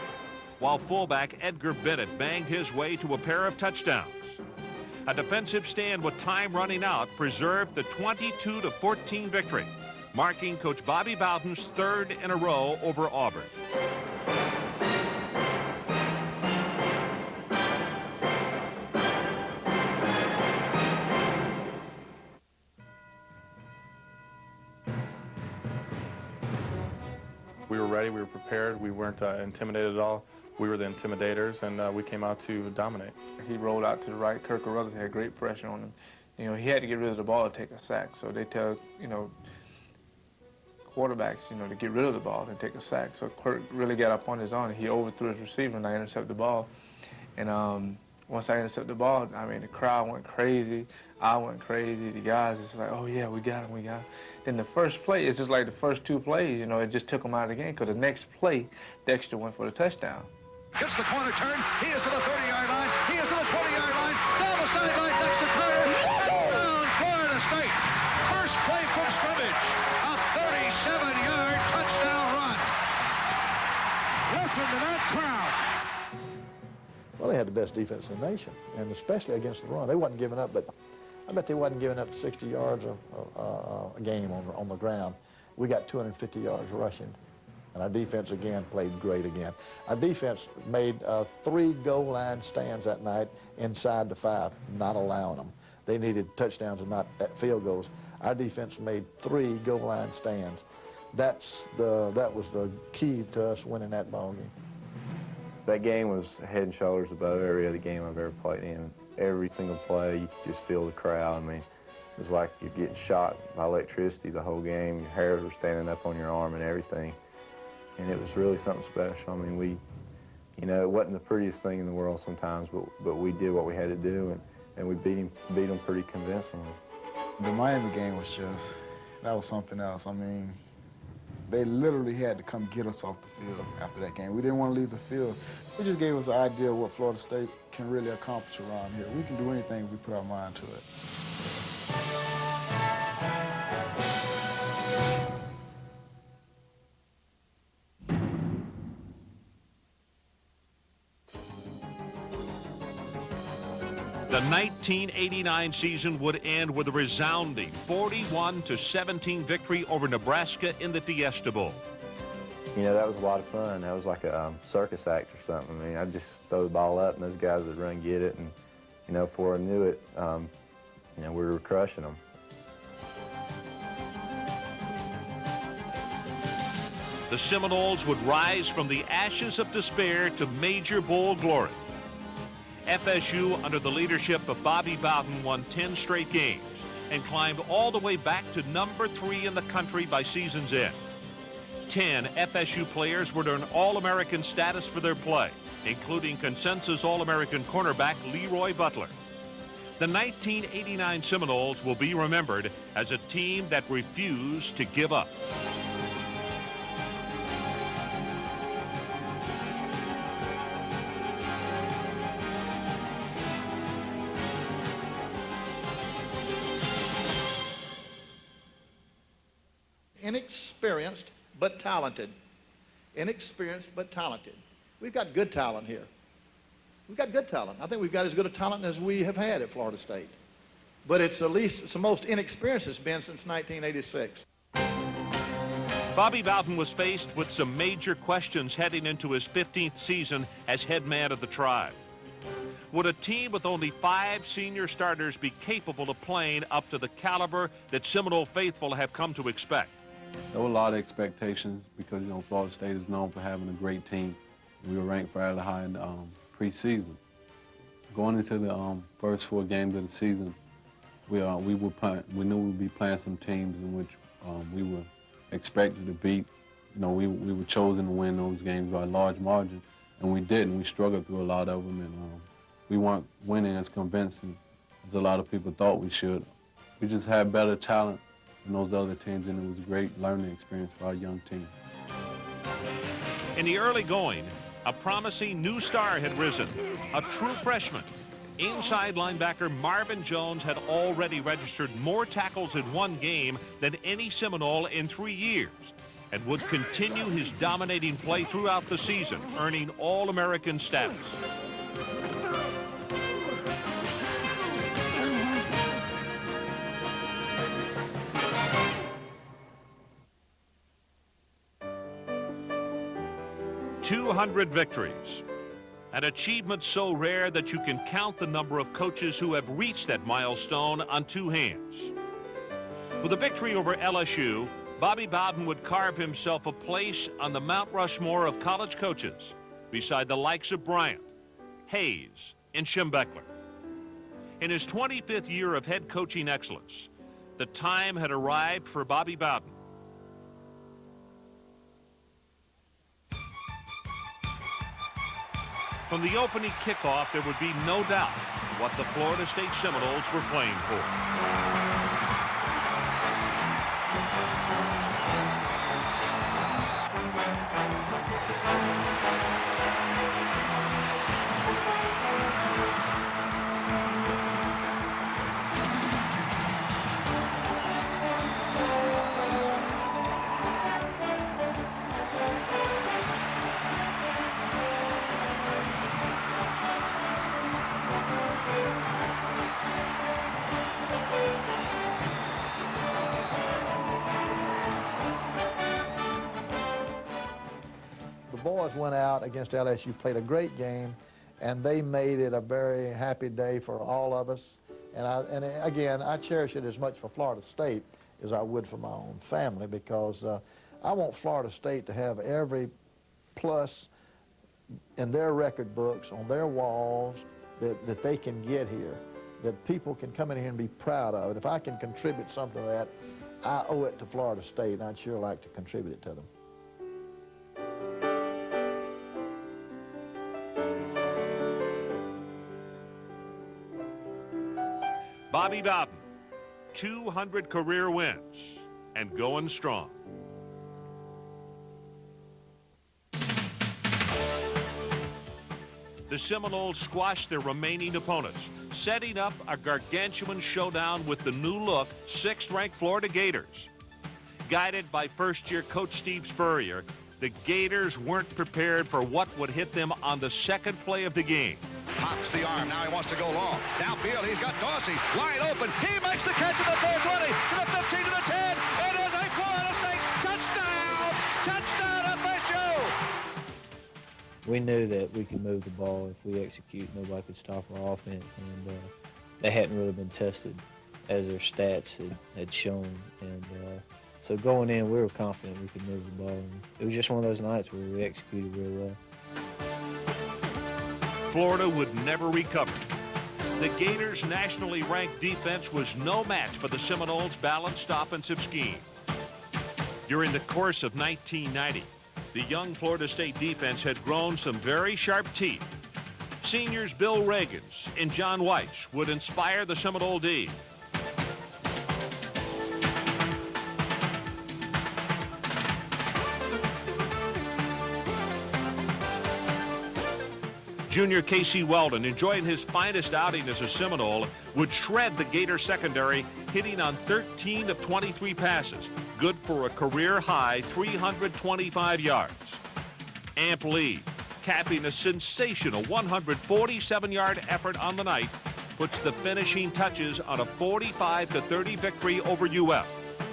while fullback Edgar Bennett banged his way to a pair of touchdowns. A defensive stand with time running out preserved the 22-14 victory, marking Coach Bobby Bowden's 3rd in a row over Auburn. We were ready, we were prepared, we weren't intimidated at all. We were the intimidators, and we came out to dominate. He rolled out to the right. Kirk Carruthers had great pressure on him. You know, he had to get rid of the ball to take a sack. So they tell, you know, quarterbacks, you know, to get rid of the ball and take a sack. So Kirk really got up on his own. He overthrew his receiver, and I intercepted the ball. And once I intercepted the ball, I mean, the crowd went crazy. I went crazy. The guys just like, oh, yeah, we got him, we got him. Then the first play, it's just like the first 2 plays, you know, it just took him out of the game, because the next play, Dexter went for the touchdown. Gets the corner turn. He is to the 30-yard line. He is to the 20-yard line. Down the sideline, Dexter Carter. Down Florida State. First play from scrimmage. A 37-yard touchdown run. Listen to that crowd. Well, they had the best defense in the nation, and especially against the run. They wasn't giving up, but I bet they wasn't giving up 60 yards a game on the ground. We got 250 yards rushing. And our defense, again, played great again. Our defense made 3 goal line stands that night inside the 5, not allowing them. They needed touchdowns and not field goals. Our defense made 3 goal line stands. That was the key to us winning that ball game. That game was head and shoulders above every other game I've ever played in. Every single play, you could just feel the crowd. I mean, it was like you're getting shot by electricity the whole game. Your hairs were standing up on your arm and everything. And it was really something special. I mean, you know, it wasn't the prettiest thing in the world sometimes, but we did what we had to do, and we beat them pretty convincingly. The Miami game was just, that was something else. I mean, they literally had to come get us off the field after that game. We didn't want to leave the field. It just gave us an idea of what Florida State can really accomplish around here. We can do anything if we put our mind to it. The 1989 season would end with a resounding 41-17 victory over Nebraska in the Fiesta Bowl. You know, that was a lot of fun. That was like a circus act or something. I mean, I'd just throw the ball up, and those guys would run get it, and, you know, before I knew it, you know, we were crushing them. The Seminoles would rise from the ashes of despair to major bowl glory. FSU, under the leadership of Bobby Bowden, won 10 straight games and climbed all the way back to number 3 in the country by season's end. 10 FSU players would earn All-American status for their play, including consensus All-American cornerback Leroy Butler. The 1989 Seminoles will be remembered as a team that refused to give up. Inexperienced but talented. Inexperienced but talented. We've got good talent here. We've got good talent. I think we've got as good a talent as we have had at Florida State. But it's the most inexperienced it's been since 1986. Bobby Bowden was faced with some major questions heading into his 15th season as head man of the Tribe. Would a team with only 5 senior starters be capable of playing up to the caliber that Seminole faithful have come to expect? There were a lot of expectations because, you know, Florida State is known for having a great team. We were ranked fairly high in the preseason. Going into the first 4 games of the season, we knew we'd be playing some teams in which we were expected to beat. You know, we were chosen to win those games by a large margin, and we didn't. We struggled through a lot of them, and we weren't winning as convincing as a lot of people thought we should. We just had better talent than those other teams, and it was a great learning experience for our young team. In the early going, a promising new star had risen, a true freshman. Inside linebacker Marvin Jones had already registered more tackles in one game than any Seminole in 3 years and would continue his dominating play throughout the season, earning All-American status. "200 victories, an achievement so rare that you can count the number of coaches who have reached that milestone on 2 hands. With a victory over LSU, Bobby Bowden would carve himself a place on the Mount Rushmore of college coaches, beside the likes of Bryant, Hayes, and Schembechler. In his 25th year of head coaching excellence, the time had arrived for Bobby Bowden. From the opening kickoff, there would be no doubt what the Florida State Seminoles were playing for. Boys went out against LSU, played a great game, and they made it a very happy day for all of us. And again, I cherish it as much for Florida State as I would for my own family, because I want Florida State to have every plus in their record books, on their walls, that they can get here, that people can come in here and be proud of it. If I can contribute something to that, I owe it to Florida State, and I'd sure like to contribute it to them. Bobby Bowden, 200 career wins and going strong. The Seminoles squashed their remaining opponents, setting up a gargantuan showdown with the new-look 6th-ranked Florida Gators. Guided by first-year coach Steve Spurrier, the Gators weren't prepared for what would hit them on the second play of the game. Pops the arm. Now he wants to go long. Downfield, he's got Dorsey wide open. He makes the catch at the 20, to the 15, to the 10. It is a Florida State touchdown! Touchdown FSU! We knew that we could move the ball if we execute. Nobody could stop our offense, and they hadn't really been tested as their stats had shown. And so going in, we were confident we could move the ball. And it was just one of those nights where we executed real well. Florida would never recover. The Gators' nationally ranked defense was no match for the Seminoles' balanced offensive scheme. During the course of 1990, the young Florida State defense had grown some very sharp teeth. Seniors Bill Reagans and John Weich would inspire the Seminole D. Junior Casey Weldon, enjoying his finest outing as a Seminole, would shred the Gator secondary, hitting on 13 of 23 passes, good for a career-high 325 yards. Amp Lee, capping a sensational 147-yard effort on the night, puts the finishing touches on a 45-30 victory over UF,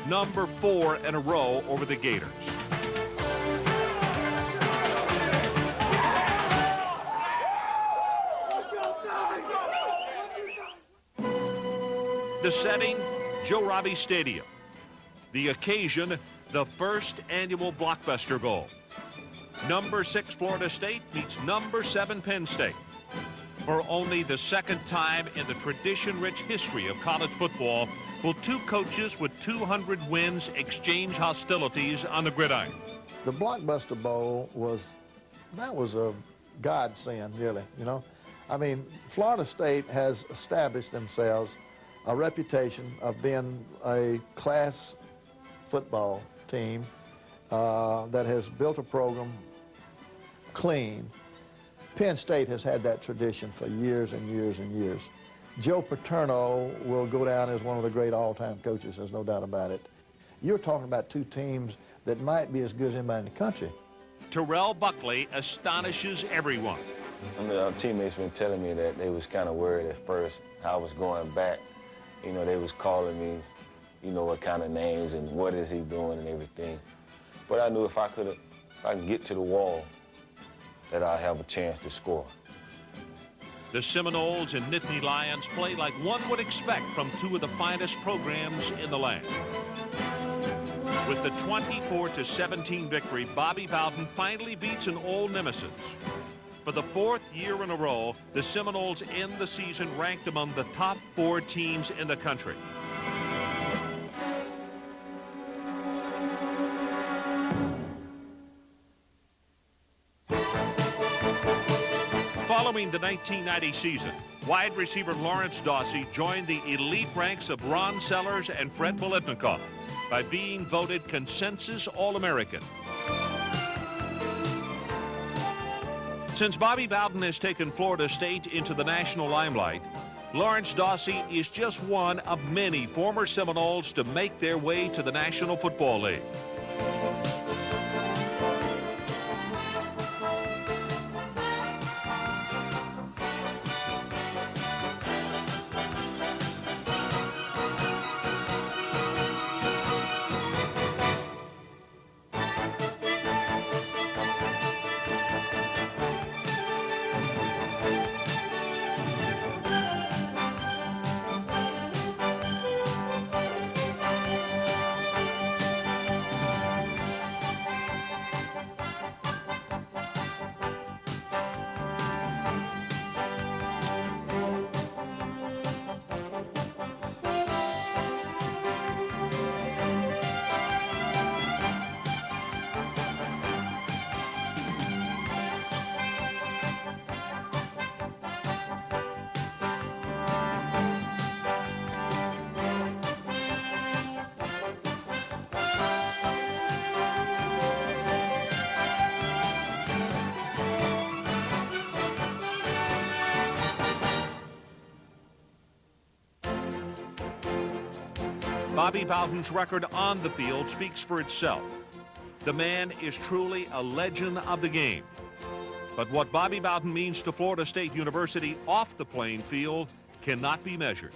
number 4 in a row over the Gators. The setting, Joe Robbie Stadium. The occasion, the first annual Blockbuster Bowl. Number 6 Florida State meets number 7 Penn State. For only the second time in the tradition-rich history of college football will two coaches with 200 wins exchange hostilities on the gridiron. The Blockbuster Bowl was a godsend, really, you know. I mean, Florida State has established themselves a reputation of being a class football team that has built a program clean. Penn State has had that tradition for years and years and years. Joe Paterno will go down as one of the great all-time coaches, there's no doubt about it. You're talking about two teams that might be as good as anybody in the country. Terrell Buckley astonishes everyone. Our teammates been telling me that they was kind of worried at first how I was going back. You know, they was calling me, you know, what kind of names and what is he doing and everything. But I knew if I could get to the wall, that I'd have a chance to score. The Seminoles and Nittany Lions play like one would expect from two of the finest programs in the land. With the 24-17 victory, Bobby Bowden finally beats an old nemesis. For the 4th year in a row, the Seminoles end the season ranked among the top 4 teams in the country. Following the 1990 season, wide receiver Lawrence Dawsey joined the elite ranks of Ron Sellers and Fred Biletnikoff by being voted consensus All-American. Since Bobby Bowden has taken Florida State into the national limelight, Lawrence Dawsey is just one of many former Seminoles to make their way to the National Football League. Bobby Bowden's record on the field speaks for itself. The man is truly a legend of the game. But what Bobby Bowden means to Florida State University off the playing field cannot be measured.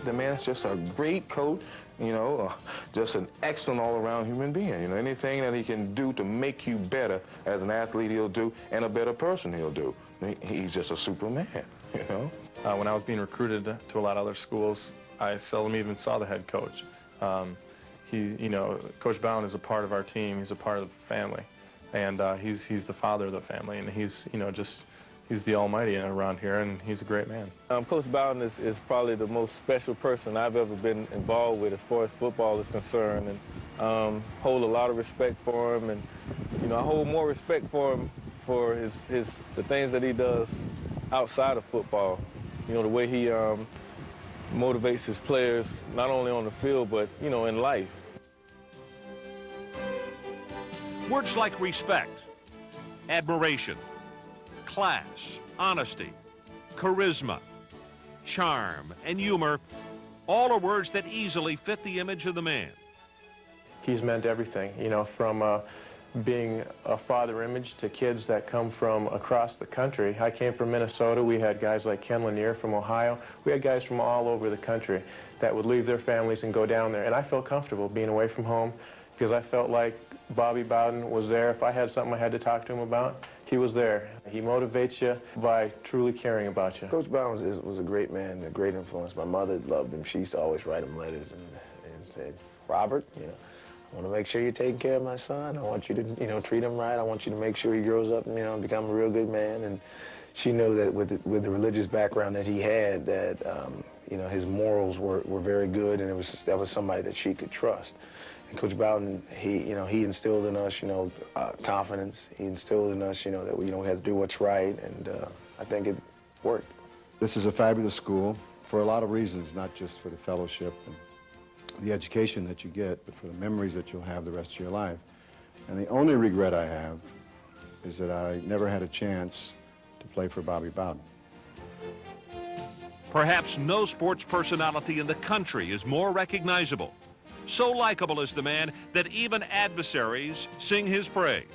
The man is just a great coach, you know, just an excellent all-around human being. You know, anything that he can do to make you better as an athlete, he'll do, and a better person he'll do. He's just a superman, you know. When I was being recruited to a lot of other schools, I seldom even saw the head coach. You know, Coach Bowden is a part of our team. He's a part of the family, and he's the father of the family, and he's, you know, he's the almighty around here, and he's a great man. Coach Bowden is probably the most special person I've ever been involved with as far as football is concerned, and hold a lot of respect for him, and you know, I hold more respect for him for the things that he does outside of football. You know, the way he motivates his players, not only on the field, but, you know, in life. Words like respect, admiration, class, honesty, charisma, charm, and humor, all are words that easily fit the image of the man. He's meant everything, you know, from being a father image to kids that come from across the country. I came from Minnesota. We had guys like Ken Lanier from Ohio. We had guys from all over the country that would leave their families and go down there. And I felt comfortable being away from home because I felt like Bobby Bowden was there. If I had something I had to talk to him about, he was there. He motivates you by truly caring about you. Coach Bowden was a great man, a great influence. My mother loved him. She used to always write him letters and said, Robert, you know, I want to make sure you're taking care of my son. I want you to, you know, treat him right. I want you to make sure he grows up and, you know, become a real good man. And she knew that with the religious background that he had, that, you know, his morals were very good, and that was somebody that she could trust. And Coach Bowden, he instilled in us, you know, confidence. He instilled in us, you know, that we have to do what's right, and I think it worked. This is a fabulous school for a lot of reasons, not just for the fellowship and the education that you get, but for the memories that you'll have the rest of your life. And the only regret I have is that I never had a chance to play for Bobby Bowden. Perhaps no sports personality in the country is more recognizable. So likable is the man that even adversaries sing his praise.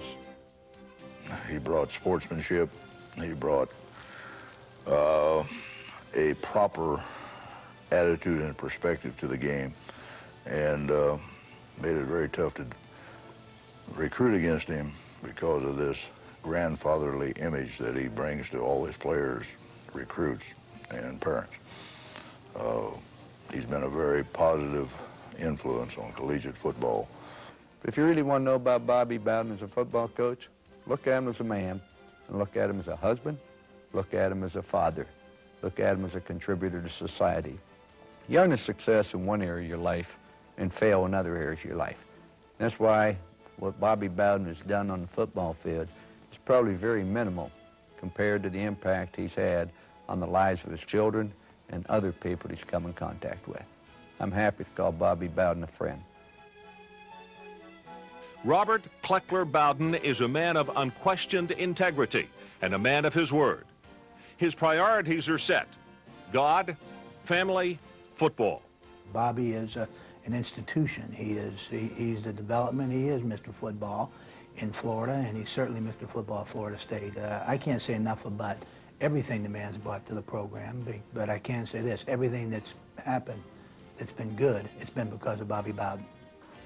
He brought sportsmanship. He brought a proper attitude and perspective to the game, and made it very tough to recruit against him because of this grandfatherly image that he brings to all his players, recruits, and parents. He's been a very positive influence on collegiate football. If you really want to know about Bobby Bowden as a football coach, look at him as a man, and look at him as a husband, look at him as a father, look at him as a contributor to society. You earn a success in one area of your life and fail in other areas of your life. That's why what Bobby Bowden has done on the football field is probably very minimal compared to the impact he's had on the lives of his children and other people he's come in contact with. I'm happy to call Bobby Bowden a friend. Robert Kleckler Bowden is a man of unquestioned integrity and a man of his word. His priorities are set: God, family, football. Bobby is an institution. He's the development. He is Mr. Football in Florida, and he's certainly Mr. Football at Florida State. I can't say enough about everything the man's brought to the program, but I can say this: everything that's happened that's been good, it's been because of Bobby Bowden.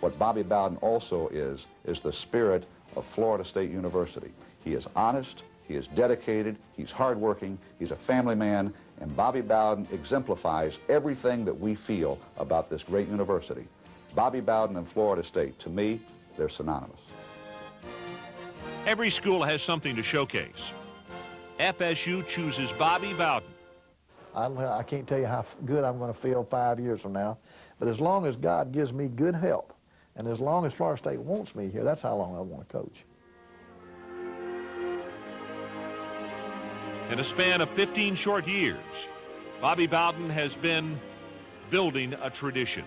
What Bobby Bowden also is the spirit of Florida State University. He is honest, he is dedicated, he's hardworking, he's a family man, and Bobby Bowden exemplifies everything that we feel about this great university. Bobby Bowden and Florida State, to me, they're synonymous. Every school has something to showcase. FSU chooses Bobby Bowden. I can't tell you how good I'm going to feel 5 years from now, but as long as God gives me good help, and as long as Florida State wants me here, that's how long I want to coach. In a span of 15 short years, Bobby Bowden has been building a tradition.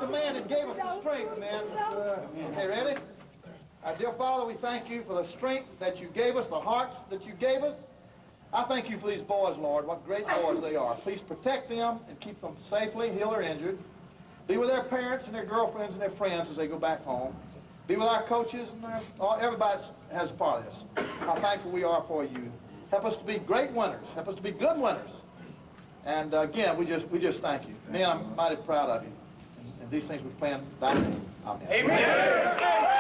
the man that gave us the strength, man. Okay, ready? Our dear Father, we thank you for the strength that you gave us, the hearts that you gave us. I thank you for these boys, Lord. What great boys they are. Please protect them and keep them safely, healed or injured. Be with their parents and their girlfriends and their friends as they go back home. Be with our coaches and everybody that has a part of this. How thankful we are for you. Help us to be great winners. Help us to be good winners. And again, we just thank you. Man, I'm mighty proud of you. And these things we plan thy name. Amen. Amen.